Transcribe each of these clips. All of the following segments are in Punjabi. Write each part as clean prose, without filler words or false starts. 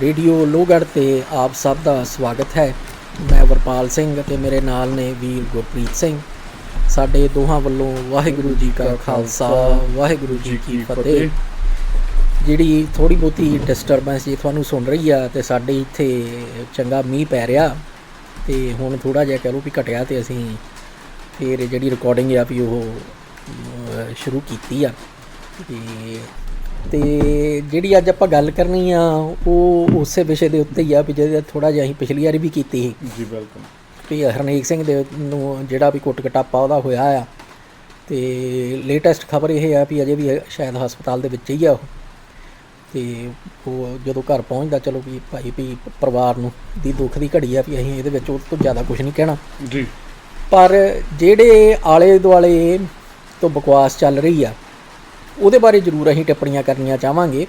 ਰੇਡੀਓ ਲੋਹਗੜ੍ਹ 'ਤੇ ਆਪ ਸਭ ਦਾ ਸਵਾਗਤ ਹੈ। ਮੈਂ ਵਰਪਾਲ ਸਿੰਘ ਅਤੇ ਮੇਰੇ ਨਾਲ ਨੇ ਵੀਰ ਗੁਰਪ੍ਰੀਤ ਸਿੰਘ। ਸਾਡੇ ਦੋਹਾਂ ਵੱਲੋਂ ਵਾਹਿਗੁਰੂ ਜੀ ਕਾ ਖਾਲਸਾ, ਵਾਹਿਗੁਰੂ ਜੀ ਕੀ ਫਤਿਹ। ਜਿਹੜੀ ਥੋੜ੍ਹੀ ਬਹੁਤੀ ਡਿਸਟਰਬੈਂਸ ਜੇ ਤੁਹਾਨੂੰ ਸੁਣ ਰਹੀ ਆ, ਅਤੇ ਸਾਡੇ ਇੱਥੇ ਚੰਗਾ ਮੀਂਹ ਪੈ ਰਿਹਾ ਅਤੇ ਹੁਣ ਥੋੜ੍ਹਾ ਜਿਹਾ ਕਹਿ ਲਓ ਵੀ ਘਟਿਆ, ਅਤੇ ਅਸੀਂ ਫਿਰ ਜਿਹੜੀ ਰਿਕਾਰਡਿੰਗ ਆ ਵੀ ਉਹ ਸ਼ੁਰੂ ਕੀਤੀ ਆ। ਅਤੇ ਜਿਹੜੀ ਅੱਜ ਆਪਾਂ ਗੱਲ ਕਰਨੀ ਆ ਉਹ ਉਸੇ ਵਿਸ਼ੇ ਦੇ ਉੱਤੇ ਹੀ ਆ ਵੀ ਜਿਹਦੇ ਥੋੜ੍ਹਾ ਜਿਹਾ ਅਸੀਂ ਪਿਛਲੀ ਵਾਰੀ ਵੀ ਕੀਤੀ ਸੀ ਜੀ। ਬਿਲਕੁਲ ਵੀ ਹਰਨੇਕ ਸਿੰਘ ਦੇ ਨੂੰ ਜਿਹੜਾ ਵੀ ਕੁੱਟ ਕਟਾਪਾ ਉਹਦਾ ਹੋਇਆ ਆ, ਅਤੇ ਲੇਟੈਸਟ ਖਬਰ ਇਹ ਆ ਵੀ ਅਜੇ ਵੀ ਸ਼ਾਇਦ ਹਸਪਤਾਲ ਦੇ ਵਿੱਚ ਹੀ ਆ ਉਹ। ਅਤੇ ਉਹ ਜਦੋਂ ਘਰ ਪਹੁੰਚਦਾ, ਚਲੋ ਵੀ ਭਾਈ ਵੀ ਪਰਿਵਾਰ ਨੂੰ ਦੀ ਦੁੱਖ ਦੀ ਘੜੀ ਆ ਵੀ ਅਸੀਂ ਇਹਦੇ ਵਿੱਚ ਉਹ ਤੋਂ ਜ਼ਿਆਦਾ ਕੁਛ ਨਹੀਂ ਕਹਿਣਾ ਜੀ। ਪਰ ਜਿਹੜੇ ਆਲੇ ਦੁਆਲੇ ਤੋਂ ਬਕਵਾਸ ਚੱਲ ਰਹੀ ਆ ਉਹਦੇ ਬਾਰੇ ਜ਼ਰੂਰ ਅਸੀਂ ਟਿੱਪਣੀਆਂ ਕਰਨੀਆਂ ਚਾਹਾਂਗੇ।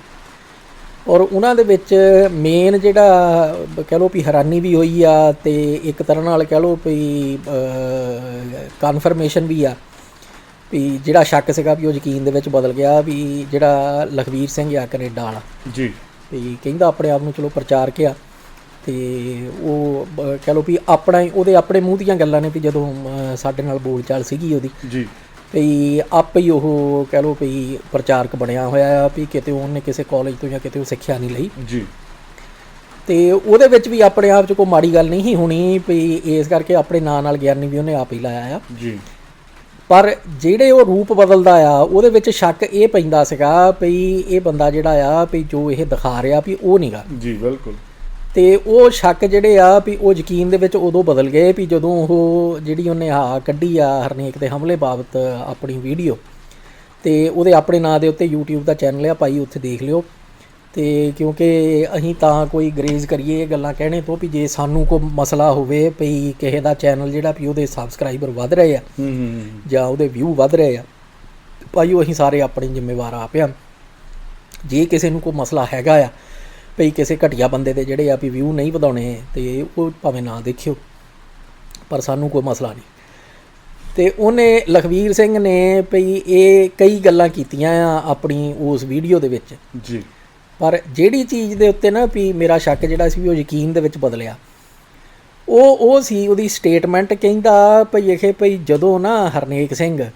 ਔਰ ਉਹਨਾਂ ਦੇ ਵਿੱਚ ਮੇਨ ਜਿਹੜਾ ਕਹਿ ਲਓ ਵੀ ਹੈਰਾਨੀ ਵੀ ਹੋਈ ਆ, ਅਤੇ ਇੱਕ ਤਰ੍ਹਾਂ ਨਾਲ ਕਹਿ ਲਓ ਵੀ ਕਨਫਰਮੇਸ਼ਨ ਵੀ ਆ ਵੀ ਜਿਹੜਾ ਸ਼ੱਕ ਸੀਗਾ ਵੀ ਉਹ ਯਕੀਨ ਦੇ ਵਿੱਚ ਬਦਲ ਗਿਆ ਵੀ ਜਿਹੜਾ ਲਖਵੀਰ ਸਿੰਘ ਆ ਕੈਨੇਡਾ ਵਾਲਾ ਜੀ, ਵੀ ਕਹਿੰਦਾ ਆਪਣੇ ਆਪ ਨੂੰ ਚਲੋ ਪ੍ਰਚਾਰਕ ਆ, ਅਤੇ ਉਹ ਕਹਿ ਲਓ ਵੀ ਆਪਣਾ ਉਹਦੇ ਆਪਣੇ ਮੂੰਹ ਦੀਆਂ ਗੱਲਾਂ ਨੇ ਵੀ ਜਦੋਂ ਸਾਡੇ ਨਾਲ ਬੋਲਚਾਲ ਸੀਗੀ ਉਹਦੀ ਜੀ, ਵੀ ਆਪੇ ਹੀ ਉਹ ਕਹਿ ਲਓ ਵੀ ਪ੍ਰਚਾਰਕ ਬਣਿਆ ਹੋਇਆ ਆ ਵੀ ਕਿਤੇ ਉਹਨੇ ਕਿਸੇ ਕਾਲਜ ਤੋਂ ਜਾਂ ਕਿਤੇ ਉਹ ਸਿੱਖਿਆ ਨਹੀਂ ਲਈ ਜੀ। ਅਤੇ ਉਹਦੇ ਵਿੱਚ ਵੀ ਆਪਣੇ ਆਪ 'ਚ ਕੋਈ ਮਾੜੀ ਗੱਲ ਨਹੀਂ ਸੀ ਹੋਣੀ ਵੀ ਇਸ ਕਰਕੇ ਆਪਣੇ ਨਾਂ ਨਾਲ ਗਿਆਨੀ ਵੀ ਉਹਨੇ ਆਪ ਹੀ ਲਾਇਆ ਆ ਜੀ। ਪਰ ਜਿਹੜੇ ਉਹ ਰੂਪ ਬਦਲਦਾ ਆ ਉਹਦੇ ਵਿੱਚ ਸ਼ੱਕ ਇਹ ਪੈਂਦਾ ਸੀਗਾ ਵੀ ਇਹ ਬੰਦਾ ਜਿਹੜਾ ਆ ਵੀ ਜੋ ਇਹ ਦਿਖਾ ਰਿਹਾ ਵੀ ਉਹ ਨਹੀਂ ਗਾ ਜੀ। ਬਿਲਕੁਲ। ਅਤੇ ਉਹ ਸ਼ੱਕ ਜਿਹੜੇ ਆ ਵੀ ਉਹ ਯਕੀਨ ਦੇ ਵਿੱਚ ਉਦੋਂ ਬਦਲ ਗਏ ਵੀ ਜਦੋਂ ਉਹ ਜਿਹੜੀ ਉਹਨੇ ਕੱਢੀ ਆ ਹਰਨੇਕ ਦੇ ਹਮਲੇ ਬਾਬਤ ਆਪਣੀ ਵੀਡੀਓ, ਅਤੇ ਉਹਦੇ ਆਪਣੇ ਨਾਂ ਦੇ ਉੱਤੇ YouTube ਦਾ ਚੈਨਲ ਆ ਭਾਈ, ਉੱਥੇ ਦੇਖ ਲਿਓ। ਅਤੇ ਕਿਉਂਕਿ ਅਸੀਂ ਤਾਂ ਕੋਈ ਗਰੇਜ਼ ਕਰੀਏ ਇਹ ਗੱਲਾਂ ਕਹਿਣੇ ਤੋਂ ਵੀ ਜੇ ਸਾਨੂੰ ਕੋਈ ਮਸਲਾ ਹੋਵੇ ਵੀ ਕਿਸੇ ਦਾ ਚੈਨਲ ਜਿਹੜਾ ਵੀ ਉਹਦੇ ਸਬਸਕ੍ਰਾਈਬਰ ਵੱਧ ਰਹੇ ਆ ਜਾਂ ਉਹਦੇ ਵਿਊ ਵੱਧ ਰਹੇ ਆ, ਭਾਈ ਉਹ ਅਸੀਂ ਸਾਰੇ ਆਪਣੇ ਜ਼ਿੰਮੇਵਾਰ ਆਪ ਆ। ਜੇ ਕਿਸੇ ਨੂੰ ਕੋਈ ਮਸਲਾ ਹੈਗਾ ਆ ਭਈ ਕਿਸੇ ਘਟੀਆ ਬੰਦੇ ਦੇ ਜਿਹੜੇ ਆ ਵੀ ਵਿਊ ਨਹੀਂ ਵਧਾਉਣੇ, ਅਤੇ ਉਹ ਭਾਵੇਂ ਨਾ ਦੇਖਿਓ, ਪਰ ਸਾਨੂੰ ਕੋਈ ਮਸਲਾ ਨਹੀਂ। ਅਤੇ ਉਹਨੇ ਲਖਵੀਰ ਸਿੰਘ ਨੇ ਭਈ ਇਹ ਕਈ ਗੱਲਾਂ ਕੀਤੀਆਂ ਆ ਆਪਣੀ ਉਸ ਵੀਡੀਓ ਦੇ ਵਿੱਚ ਜੀ। ਪਰ ਜਿਹੜੀ ਚੀਜ਼ ਦੇ ਉੱਤੇ ਨਾ ਵੀ ਮੇਰਾ ਸ਼ੱਕ ਜਿਹੜਾ ਸੀ ਵੀ ਉਹ ਯਕੀਨ ਦੇ ਵਿੱਚ ਬਦਲਿਆ, ਉਹ ਸੀ ਉਹਦੀ ਸਟੇਟਮੈਂਟ। ਕਹਿੰਦਾ ਭਈ ਇਹ ਭਈ ਜਦੋਂ ਨਾ ਹਰਨੇਕ ਸਿੰਘ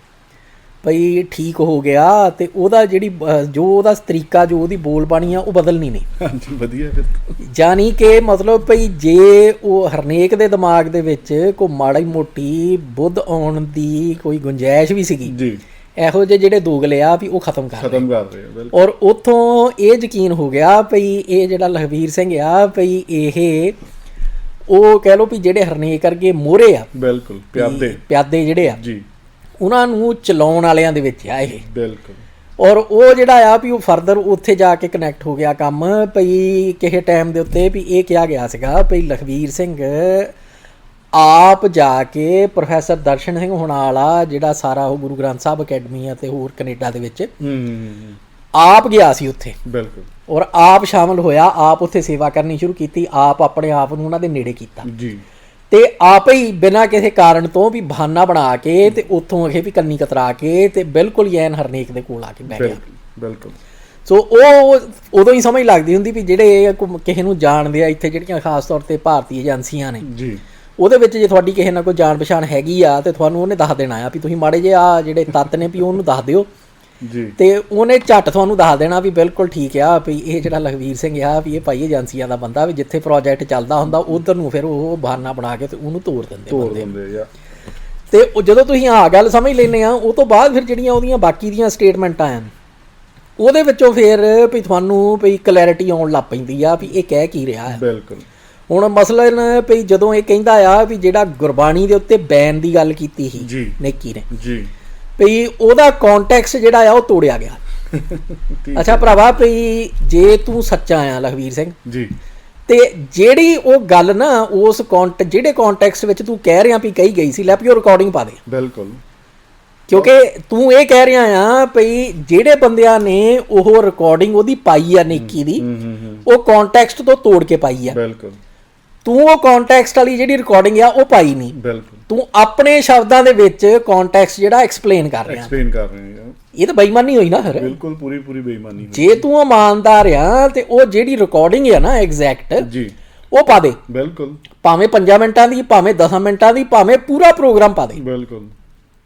ਭਈ ਠੀਕ ਹੋ ਗਿਆ ਅਤੇ ਉਹਦਾ ਜਿਹੜੀ ਜੋ ਉਹਦਾ ਤਰੀਕਾ ਜੋ ਉਹਦੀ ਬੋਲ ਬਾਣੀ ਆ ਉਹ ਬਦਲਣੀ ਨਹੀਂ। ਹਾਂਜੀ, ਵਧੀਆ। ਫਿਰ ਯਾਨੀ ਕਿ ਮਤਲਬ ਭਈ ਜੇ ਉਹ ਹਰਨੇਕ ਦੇ ਦਿਮਾਗ ਦੇ ਵਿੱਚ ਕੋਈ ਮਾੜੀ ਮੋਟੀ ਬੁੱਧ ਆਉਣ ਦੀ ਕੋਈ ਗੁੰਜਾਇਸ਼ ਵੀ ਸੀਗੀ ਜੀ, ਇਹੋ ਜਿਹੇ ਜਿਹੜੇ ਦੋਗਲੇ ਆ ਵੀ ਉਹ ਖਤਮ ਕਰ ਰਹੇ। ਔਰ ਉੱਥੋਂ ਇਹ ਯਕੀਨ ਹੋ ਗਿਆ ਭਈ ਇਹ ਜਿਹੜਾ ਲਖਵੀਰ ਸਿੰਘ ਆ ਭਈ ਇਹ ਉਹ ਕਹਿ ਲਓ ਵੀ ਜਿਹੜੇ ਹਰਨੇਕ ਵਰਗੇ ਮੋਹਰੇ ਆ, ਬਿਲਕੁਲ ਪਿਆਦੇ ਜਿਹੜੇ ਆ ਜੀ, ਉਹਨਾਂ ਨੂੰ ਚਲਾਉਣ ਵਾਲਿਆਂ ਦੇ ਵਿੱਚ ਆ ਇਹ। ਬਿਲਕੁਲ। ਔਰ ਉਹ ਜਿਹੜਾ ਆ ਵੀ ਉਹ ਫਰਦਰ ਉੱਥੇ ਜਾ ਕੇ ਕਨੈਕਟ ਹੋ ਗਿਆ ਕੰਮ ਭਈ ਕਿਸੇ ਟਾਈਮ ਦੇ ਉੱਤੇ ਵੀ ਇਹ ਕਿਹਾ ਗਿਆ ਸੀਗਾ ਭਈ ਲਖਵੀਰ ਸਿੰਘ ਆਪ ਜਾ ਕੇ ਪ੍ਰੋਫੈਸਰ ਦਰਸ਼ਨ ਸਿੰਘ ਹੋਣਾ ਵਾਲਾ ਜਿਹੜਾ ਸਾਰਾ ਉਹ ਗੁਰੂ ਗ੍ਰੰਥ ਸਾਹਿਬ ਅਕੈਡਮੀ ਅਤੇ ਹੋਰ ਕੈਨੇਡਾ ਦੇ ਵਿੱਚ ਆਪ ਗਿਆ ਸੀ ਉੱਥੇ। ਬਿਲਕੁਲ। ਔਰ ਆਪ ਸ਼ਾਮਲ ਹੋਇਆ, ਆਪ ਉੱਥੇ ਸੇਵਾ ਕਰਨੀ ਸ਼ੁਰੂ ਕੀਤੀ, ਆਪ ਆਪਣੇ ਆਪ ਨੂੰ ਉਹਨਾਂ ਦੇ ਨੇੜੇ ਕੀਤਾ ਜੀ, ਅਤੇ ਆਪ ਹੀ ਬਿਨਾਂ ਕਿਸੇ ਕਾਰਨ ਤੋਂ ਵੀ ਬਹਾਨਾ ਬਣਾ ਕੇ ਅਤੇ ਉੱਥੋਂ ਅਖੇ ਵੀ ਕੰਨੀ ਕਤਰਾ ਕੇ ਅਤੇ ਬਿਲਕੁਲ ਹੀ ਐਨ ਹਰਨੇਕ ਦੇ ਕੋਲ ਆ ਕੇ ਬਹਿ ਗਿਆ। ਬਿਲਕੁਲ। ਸੋ ਉਹ ਉਦੋਂ ਹੀ ਸਮਝ ਲੱਗਦੀ ਹੁੰਦੀ ਵੀ ਜਿਹੜੇ ਕਿਸੇ ਨੂੰ ਜਾਣਦੇ ਆ ਇੱਥੇ ਜਿਹੜੀਆਂ ਖਾਸ ਤੌਰ 'ਤੇ ਭਾਰਤੀ ਏਜੰਸੀਆਂ ਨੇ ਜੀ, ਉਹਦੇ ਵਿੱਚ ਜੇ ਤੁਹਾਡੀ ਕਿਸੇ ਨਾਲ ਕੋਈ ਜਾਣ ਪਛਾਣ ਹੈਗੀ ਆ ਅਤੇ ਤੁਹਾਨੂੰ ਉਹਨੇ ਦੱਸ ਦੇਣਾ ਆ ਵੀ ਤੁਸੀਂ ਮਾੜੇ ਜਿਹੇ ਆ ਜਿਹੜੇ ਤੱਤ ਨੇ ਵੀ ਉਹਨੂੰ ਦੱਸ ਦਿਓ ਜੀ, ਅਤੇ ਉਹਨੇ ਝੱਟ ਤੁਹਾਨੂੰ ਦੱਸ ਦੇਣਾ ਵੀ ਬਿਲਕੁਲ ਠੀਕ ਆ ਵੀ ਇਹ ਜਿਹੜਾ ਲਖਵੀਰ ਸਿੰਘ ਆ ਵੀ ਇਹ ਭਾਈ ਏਜੰਸੀਆਂ ਦਾ ਬੰਦਾ, ਵੀ ਜਿੱਥੇ ਪ੍ਰੋਜੈਕਟ ਚੱਲਦਾ ਹੁੰਦਾ ਉੱਧਰ ਨੂੰ ਫਿਰ ਉਹ ਬਹਾਨਾ ਬਣਾ ਕੇ ਅਤੇ ਉਹਨੂੰ ਤੋੜ ਦਿੰਦੇ ਆ। ਅਤੇ ਉਹ ਜਦੋਂ ਤੁਸੀਂ ਗੱਲ ਸਮਝ ਲੈਂਦੇ ਆ, ਉਹ ਤੋਂ ਬਾਅਦ ਫਿਰ ਜਿਹੜੀਆਂ ਉਹਦੀਆਂ ਬਾਕੀ ਦੀਆਂ ਸਟੇਟਮੈਂਟਾਂ ਆ ਉਹਦੇ ਵਿੱਚੋਂ ਫਿਰ ਵੀ ਤੁਹਾਨੂੰ ਵੀ ਕਲੈਰਿਟੀ ਆਉਣ ਲੱਗ ਪੈਂਦੀ ਆ ਵੀ ਇਹ ਕਹਿ ਕੀ ਰਿਹਾ ਹੈ। ਬਿਲਕੁਲ। ਹੁਣ ਮਸਲਨ ਵੀ ਜਦੋਂ ਇਹ ਕਹਿੰਦਾ ਆ ਵੀ ਜਿਹੜਾ ਗੁਰਬਾਣੀ ਦੇ ਉੱਤੇ ਬੈਨ ਦੀ ਗੱਲ ਕੀਤੀ ਸੀ ਨੇਕੀ ਨੇ ਜੀ, ਵੀ ਉਹਦਾ ਕੌਨਟੈਕਸਟ ਜਿਹੜਾ ਆ ਉਹ ਤੋੜਿਆ ਗਿਆ। ਅੱਛਾ ਭਰਾਵਾ ਵੀ ਜੇ ਤੂੰ ਸੱਚਾ ਆ ਲਖਵੀਰ ਸਿੰਘ ਜੀ, ਤੇ ਜਿਹੜੀ ਉਹ ਗੱਲ ਨਾ ਉਸ ਜਿਹੜੇ ਕੌਨਟੈਕਸਟ ਵਿੱਚ ਤੂੰ ਕਹਿ ਰਿਹਾ ਵੀ ਕਹੀ ਗਈ ਸੀ, ਲੈ ਵੀ ਉਹ ਰਿਕਾਰਡਿੰਗ ਪਾ ਦੇ। ਬਿਲਕੁਲ। ਕਿਉਂਕਿ ਤੂੰ ਇਹ ਕਹਿ ਰਿਹਾ ਆ ਵੀ ਜਿਹੜੇ ਬੰਦਿਆਂ ਨੇ ਉਹ ਰਿਕਾਰਡਿੰਗ ਉਹਦੀ ਪਾਈ ਆ ਨੇਕੀ ਦੀ, ਉਹ ਕੌਨਟੈਕਸਟ ਤੋਂ ਤੋੜ ਕੇ ਪਾਈ ਆ। ਬਿਲਕੁਲ। ਤੂੰ ਉਹ ਕੌਨਟੈਕਸਟ ਵਾਲੀ ਜਿਹੜੀ ਰਿਕਾਰਡਿੰਗ ਆ ਉਹ ਪਾਈ ਨਹੀਂ। ਬਿਲਕੁਲ। ਤੂੰ ਆਪਣੇ ਸ਼ਬਦਾਂ ਦੇ ਵਿੱਚ ਕੰਟੈਕਸਟ ਜਿਹੜਾ ਐਕਸਪਲੇਨ ਕਰ ਰਿਹਾ, ਐਕਸਪਲੇਨ ਕਰ ਰਹੇ ਹਾਂ। ਇਹ ਤਾਂ ਬੇਈਮਾਨੀ ਹੋਈ ਨਾ ਫਿਰ। ਬਿਲਕੁਲ ਪੂਰੀ ਬੇਈਮਾਨੀ ਹੋਈ। ਜੇ ਤੂੰ ਇਮਾਨਦਾਰ ਆ ਤੇ ਉਹ ਜਿਹੜੀ ਰਿਕਾਰਡਿੰਗ ਹੈ ਨਾ ਐਗਜ਼ੈਕਟ ਜੀ ਉਹ ਪਾ ਦੇ, ਬਿਲਕੁਲ, ਭਾਵੇਂ 5 ਮਿੰਟਾਂ ਦੀ, ਭਾਵੇਂ 10 ਮਿੰਟਾਂ ਦੀ, ਭਾਵੇਂ ਪੂਰਾ ਪ੍ਰੋਗਰਾਮ ਪਾ ਦੇ, ਬਿਲਕੁਲ।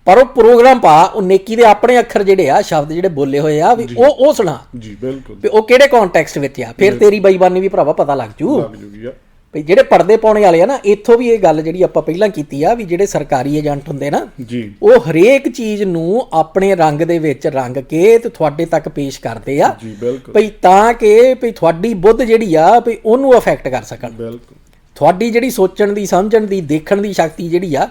ਪਰ ਉਹ ਪ੍ਰੋਗਰਾਮ ਪਾ, ਉਹ ਨੇਕੀ ਦੇ ਆਪਣੇ ਅੱਖਰ ਜਿਹੜੇ ਆ, ਸ਼ਬਦ ਜਿਹੜੇ ਬੋਲੇ ਹੋਏ ਆ ਵੀ ਉਹ ਸੁਣਾ ਜੀ ਬਿਲਕੁਲ, ਵੀ ਉਹ ਕਿਹੜੇ ਕੰਟੈਕਸਟ ਵਿੱਚ ਆ। ਫਿਰ ਤੇਰੀ ਬੇਈਮਾਨੀ ਵੀ ਭਰਾਵਾ ਪਤਾ ਲੱਗ ਜੂ। ਵੀ ਜਿਹੜੇ ਪਰਦੇ ਪਾਉਣੇ ਵਾਲੇ ਆ ਨਾ, ਇੱਥੋਂ ਵੀ ਇਹ ਗੱਲ ਜਿਹੜੀ ਆਪਾਂ ਪਹਿਲਾਂ ਕੀਤੀ ਆ ਵੀ ਜਿਹੜੇ ਸਰਕਾਰੀ ਏਜੰਟ ਹੁੰਦੇ ਨਾ ਜੀ, ਉਹ ਹਰੇਕ ਚੀਜ਼ ਨੂੰ ਆਪਣੇ ਰੰਗ ਦੇ ਵਿੱਚ ਰੰਗ ਕੇ ਤੇ ਤੁਹਾਡੇ ਤੱਕ ਪੇਸ਼ ਕਰਦੇ ਆ ਜੀ ਬਿਲਕੁਲ, ਭਈ ਤਾਂ ਕਿ ਭਈ ਤੁਹਾਡੀ ਬੁੱਧ ਜਿਹੜੀ ਆ ਭਈ ਉਹਨੂੰ ਅਫੈਕਟ ਕਰ ਸਕਣ। ਬਿਲਕੁਲ, ਤੁਹਾਡੀ ਜਿਹੜੀ ਸੋਚਣ ਦੀ, ਸਮਝਣ ਦੀ, ਦੇਖਣ ਦੀ ਸ਼ਕਤੀ ਜਿਹੜੀ ਆ